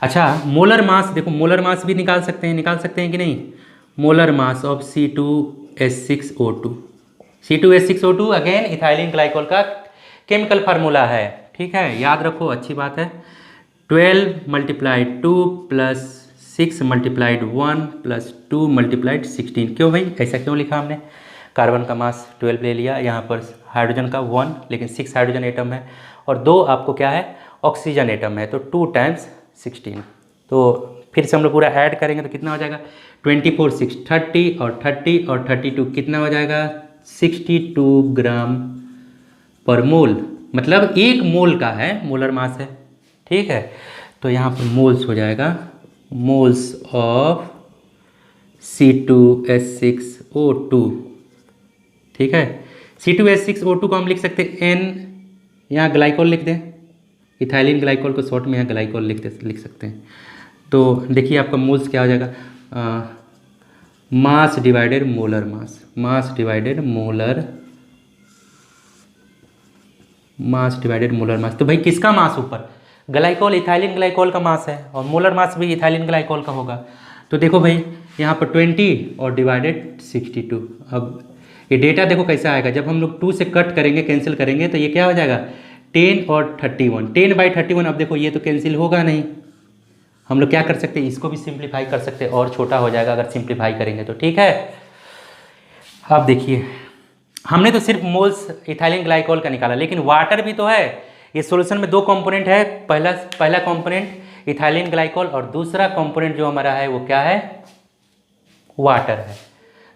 अच्छा, मोलर मास देखो, मोलर मास भी निकाल सकते हैं कि नहीं? Molar mass of C2H6O2, C2H6O2 again ethylene glycol का केमिकल फार्मूला है, ठीक है, याद रखो, अच्छी बात है। 12 × 2 + 6 × 1 + 2 × 16। क्यों भाई ऐसा क्यों लिखा हमने? कार्बन का मास 12 ले लिया, यहाँ पर हाइड्रोजन का 1, लेकिन 6 हाइड्रोजन एटम है, और 2 आपको क्या है? ऑक्सीजन एटम है, तो 2 × 16। तो फिर से हम लोग पूरा ऐड करेंगे तो कितना हो जाएगा? 24 6 30 और 30 और 32 कितना हो जाएगा? 62 ग्राम पर मोल, मतलब 1 मोल का है, मोलर मास है, ठीक है। तो यहाँ पर मोल्स हो जाएगा, मोल्स ऑफ C2H6O2, ठीक है। C2H6O2 को हम लिख सकते हैं N, यहाँ ग्लाइकोल लिख दें, इथाइलिन ग्लाइकोल को शॉर्ट में यहाँ ग्लाइकोल लिख सकते हैं। तो देखिए आपका मोल्स क्या हो जाएगा? Mass divided molar mass, mass divided molar mass. तो भाई किसका मास ऊपर? ग्लाइकोल, इथाइलिन ग्लाइकोल का मास है, और मोलर मास भी इथाइलिन ग्लाइकोल का होगा। तो देखो भाई यहाँ पर 20 और डिवाइडेड 62। अब ये डेटा देखो कैसा आएगा, जब हम लोग 2 से कट करेंगे, कैंसिल करेंगे, तो ये क्या हो जाएगा? 10 और 31, 10/31। अब देखो ये तो कैंसिल होगा नहीं, हम लोग क्या कर सकते हैं? इसको भी सिंप्लीफाई कर सकते हैं, और छोटा हो जाएगा अगर सिंप्लीफाई करेंगे तो, ठीक है। अब देखिए, हमने तो सिर्फ मोल्स इथाइलिन ग्लाइकोल का निकाला, लेकिन वाटर भी तो है। ये सॉल्यूशन में दो कंपोनेंट है, पहला कंपोनेंट इथाइलिन ग्लाइकोल और दूसरा कंपोनेंट जो हमारा है वो क्या है, वाटर है।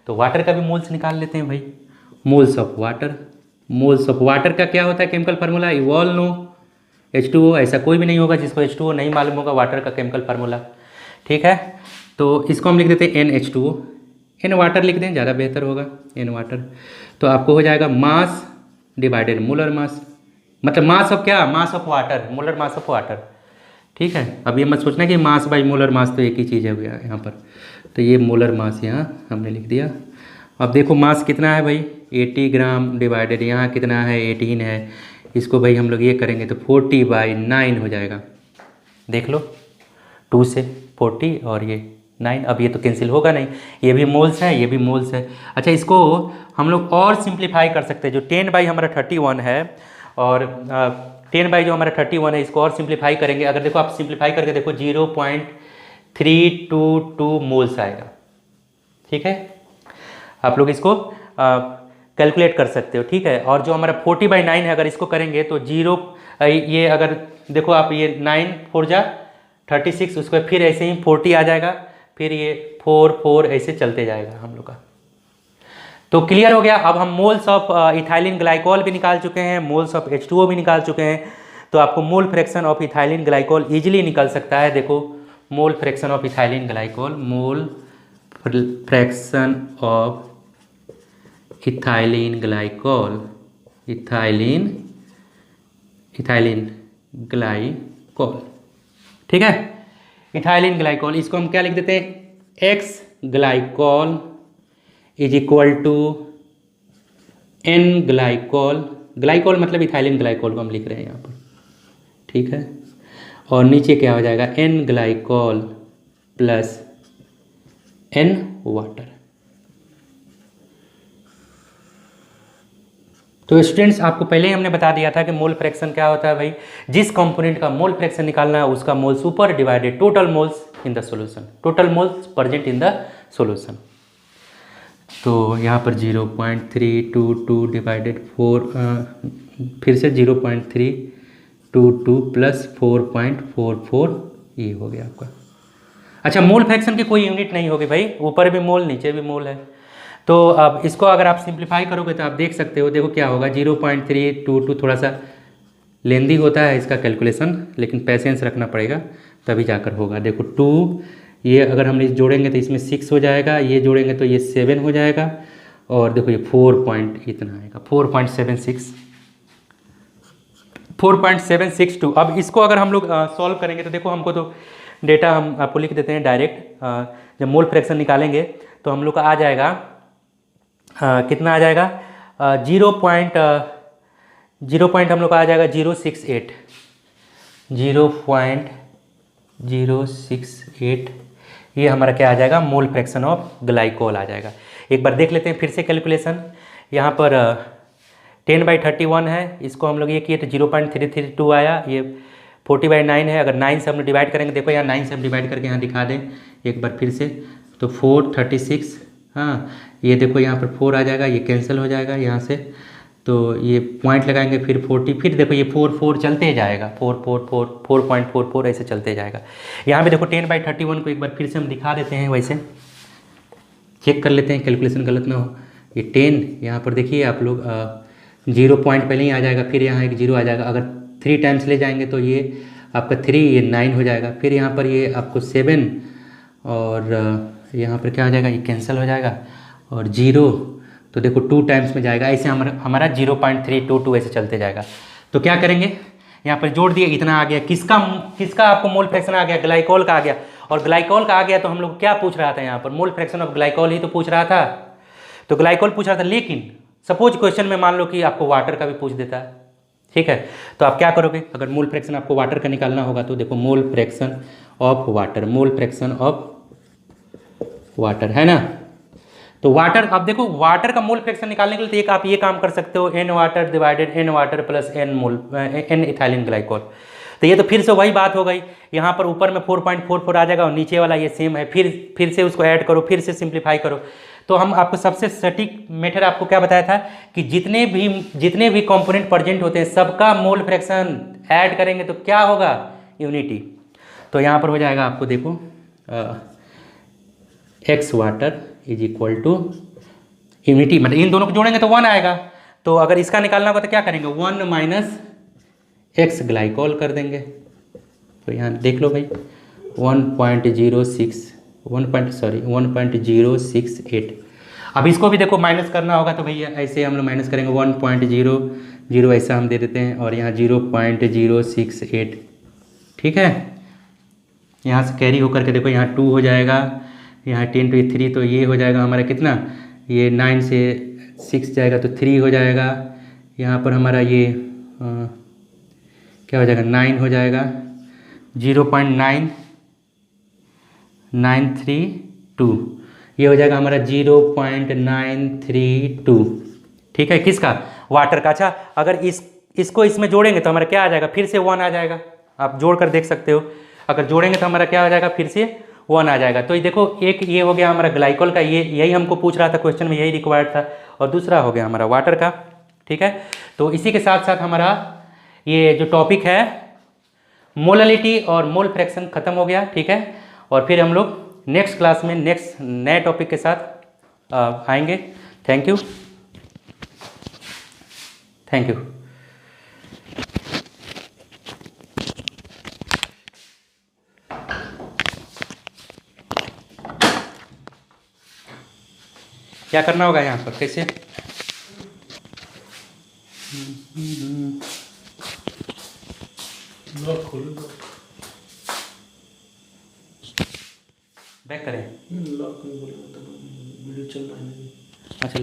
तो वाटर का भी मोल्स निकाल लेते हैं भाई। Moles of water, moles of water का क्या होता है chemical formula, you all know, H2O। ऐसा कोई भी नहीं होगा जिसको H2O नहीं मालूम होगा वाटर का केमिकल फार्मूला, ठीक है। तो इसको हम लिख देते हैं NH2O, N वाटर लिख दें, ज़्यादा बेहतर होगा, N वाटर। तो आपको हो जाएगा मास डिवाइडेड मोलर मास, मतलब मास ऑफ क्या, mass of water, molar mass of water, ठीक है। अब ये मत सोचना कि मास बाई मोलर मास तो एक ही चीज़ है भैया यहाँ पर। तो ये मोलर मास यहाँ हमने लिख दिया। अब देखो मास कितना है भाई, 80 ग्राम डिवाइडेड यहाँ कितना है 18 है, इसको भाई हम लोग ये करेंगे तो 40/9 हो जाएगा। देख लो, 2 से 40 और ये 9, अब ये तो कैंसिल होगा नहीं, ये भी मोल्स है, ये भी मोल्स है। अच्छा, इसको हम लोग और सिंप्लीफाई कर सकते हैं। जो 10 हमारा 31 है और 10 जो हमारा 31 है, इसको और सिंप्लीफाई करेंगे। अगर देखो आप सिंप्लीफाई करके देखो 0.322 मोल्स आएगा, ठीक है। आप लोग इसको कैलकुलेट कर सकते हो, ठीक है। और जो हमारा 40/9 है, अगर इसको करेंगे तो ये अगर देखो आप, ये 9 4 जा 36, उसको फिर ऐसे ही 40 आ जाएगा, फिर ये 4 ऐसे चलते जाएगा हम लोग का। तो क्लियर हो गया। अब हम मोल्स ऑफ इथाइलिन ग्लाइकोल भी निकाल चुके हैं, मोल्स ऑफ H2O भी निकाल चुके हैं। तो आपको मोल fraction of ethylene glycol easily निकल सकता है। देखो, मोल fraction of ethylene glycol, mole fraction of ethylene glycol, ethylene glycol, ठीक है। इथाइलिन ग्लाइकोल, इसको हम क्या लिख देते हैं, X glycol is equal to N glycol. Glycol मतलब इथाइलिन ग्लाइकोल को हम लिख रहे हैं यहाँ पर, ठीक है। और नीचे क्या हो जाएगा, N glycol plus N water. तो स्टूडेंट्स, आपको पहले ही हमने बता दिया था कि मोल फ्रैक्शन क्या होता है भाई। जिस कंपोनेंट का मोल फ्रैक्शन निकालना है उसका mole super divided total moles in the solution, total moles present in the solution. तो यहाँ पर 0.322 डिवाइडेड 4, फिर से 0.322 प्लस 4.44, ये हो गया आपका। अच्छा, मोल फ्रैक्शन की कोई यूनिट नहीं होगी भाई, ऊपर भी मोल नीचे भी मोल है। तो अब इसको अगर आप सिंप्लीफाई करोगे तो आप देख सकते हो, देखो क्या होगा, 0.322 थोड़ा सा लेंदी होता है इसका कैलकुलेशन, लेकिन पेशेंस रखना पड़ेगा तभी जाकर होगा। देखो 2, ये अगर हम इस जोड़ेंगे तो इसमें 6 हो जाएगा, ये जोड़ेंगे तो ये 7 हो जाएगा, और देखो ये 4 पॉइंट इतना आएगा, 4.762। अब इसको अगर हम लोग सॉल्व करेंगे तो देखो, हमको तो डेटा हम आपको लिख देते हैं डायरेक्ट। जब मोल फ्रैक्शन निकालेंगे तो हम लोग का आ जाएगा, कितना आ जाएगा, 0 पॉइंट हम लोग का आ जाएगा 0.068, 0.068। ये हमारा क्या आ जाएगा, मोल फ्रैक्शन ऑफ ग्लाइकोल आ जाएगा। एक बार देख लेते हैं फिर से कैलकुलेशन। यहाँ पर 10/31 है, इसको हम लोग ये किए तो 0.332 आया, ये 40/9 है। अगर 9 से हम लोग डिवाइड करेंगे, देखो यहाँ 9 से हम डिवाइड करके यहाँ दिखा दें एक बार फिर से, तो 436, हाँ ये देखो यहाँ पर 4 आ जाएगा, ये कैंसिल हो जाएगा यहाँ से, तो ये पॉइंट लगाएंगे, फिर 40, फिर देखो ये 4 चलते जाएगा, 4.44 ऐसे चलते जाएगा। यहाँ पे देखो 10/31 को एक बार फिर से हम दिखा देते हैं, वैसे चेक कर लेते हैं कैलकुलेशन गलत ना हो। ये 10 यहाँ पर देखिए आप लोग, 0 पॉइंट पहले ही आ जाएगा, फिर यहाँ एक 0 आ जाएगा। अगर 3 टाइम्स ले जाएंगे तो ये आपका 3, ये 9 हो जाएगा, फिर यहाँ पर ये आपको 7, और यहाँ पर क्या हो जाएगा, ये कैंसिल हो जाएगा, और 0, तो देखो 2 टाइम्स में जाएगा, ऐसे हमारा 0.322 ऐसे चलते जाएगा। तो क्या करेंगे, यहाँ पर जोड़ दिए, इतना आ गया। किसका आपको मोल फ्रैक्शन आ गया, ग्लाइकोल का आ गया। और ग्लाइकोल का आ गया तो हम लोग क्या पूछ रहा था, यहाँ पर मोल फ्रैक्शन ऑफ ग्लाइकोल ही तो पूछ रहा था, तो ग्लाइकोल पूछ रहा था। लेकिन सपोज क्वेश्चन में मान लो कि आपको वाटर का भी पूछ देता है, ठीक है, तो आप क्या करोगे, अगर मोल फ्रैक्शन आपको वाटर का निकालना होगा तो देखो मोल fraction of water, mole fraction of water है ना। तो वाटर, अब देखो वाटर का मोल फ्रैक्शन निकालने के लिए तो एक आप ये काम कर सकते हो, N water divided N water plus N ethylene glycol. तो ये तो फिर से वही बात हो गई, यहाँ पर ऊपर में 4.44 आ जाएगा और नीचे वाला ये सेम है, फिर से उसको ऐड करो, फिर से सिंप्लीफाई करो। तो हम आपको सबसे सटीक मेथड आपको क्या बताया था कि जितने भी कंपोनेंट प्रेजेंट होते हैं सबका मोल फ्रैक्शन ऐड करेंगे तो क्या होगा, यूनिटी। तो यहाँ पर हो जाएगा आपको देखो X water is equal to unity, मतलब इन दोनों को जोड़ेंगे तो 1 आएगा। तो अगर इसका निकालना होगा तो क्या करेंगे, 1 माइनस एक्स ग्लाइकोल कर देंगे। तो यहाँ देख लो भाई 1.068। अब इसको भी देखो माइनस करना होगा तो भैया ऐसे हम लोग माइनस करेंगे 1.00 ऐसा हम दे देते हैं और यहाँ 0.068, ठीक है। यहाँ से कैरी होकर के देखो यहाँ 2 हो जाएगा, यहाँ 10 to 3 तो ये हो जाएगा हमारा कितना, ये 9 से 6 जाएगा तो 3 हो जाएगा। यहाँ पर हमारा ये क्या हो जाएगा 9 हो जाएगा, 0.9932 ये हो जाएगा हमारा 0.932, ठीक है, किसका, वाटर का। अच्छा अगर इसको इसमें जोड़ेंगे तो हमारा क्या आ जाएगा, फिर से 1 आ जाएगा। आप जोड़ कर देख सकते हो, अगर जोड़ेंगे तो हमारा क्या आ जाएगा, फिर से 1 आ जाएगा। तो ये देखो एक ये हो गया हमारा ग्लाइकोल का, ये यही हमको पूछ रहा था क्वेश्चन में, यही रिक्वायर्ड था। और दूसरा हो गया हमारा वाटर का, ठीक है। तो इसी के साथ साथ हमारा ये जो टॉपिक है मोललिटी और मोल फ्रैक्शन खत्म हो गया, ठीक है। और फिर हम लोग नेक्स्ट क्लास में नेक्स्ट नए टॉपिक के साथ आएंगे। Thank you. क्या करना होगा यहाँ पर, कैसे बैक करें, वीडियो चल रहा है। अच्छा।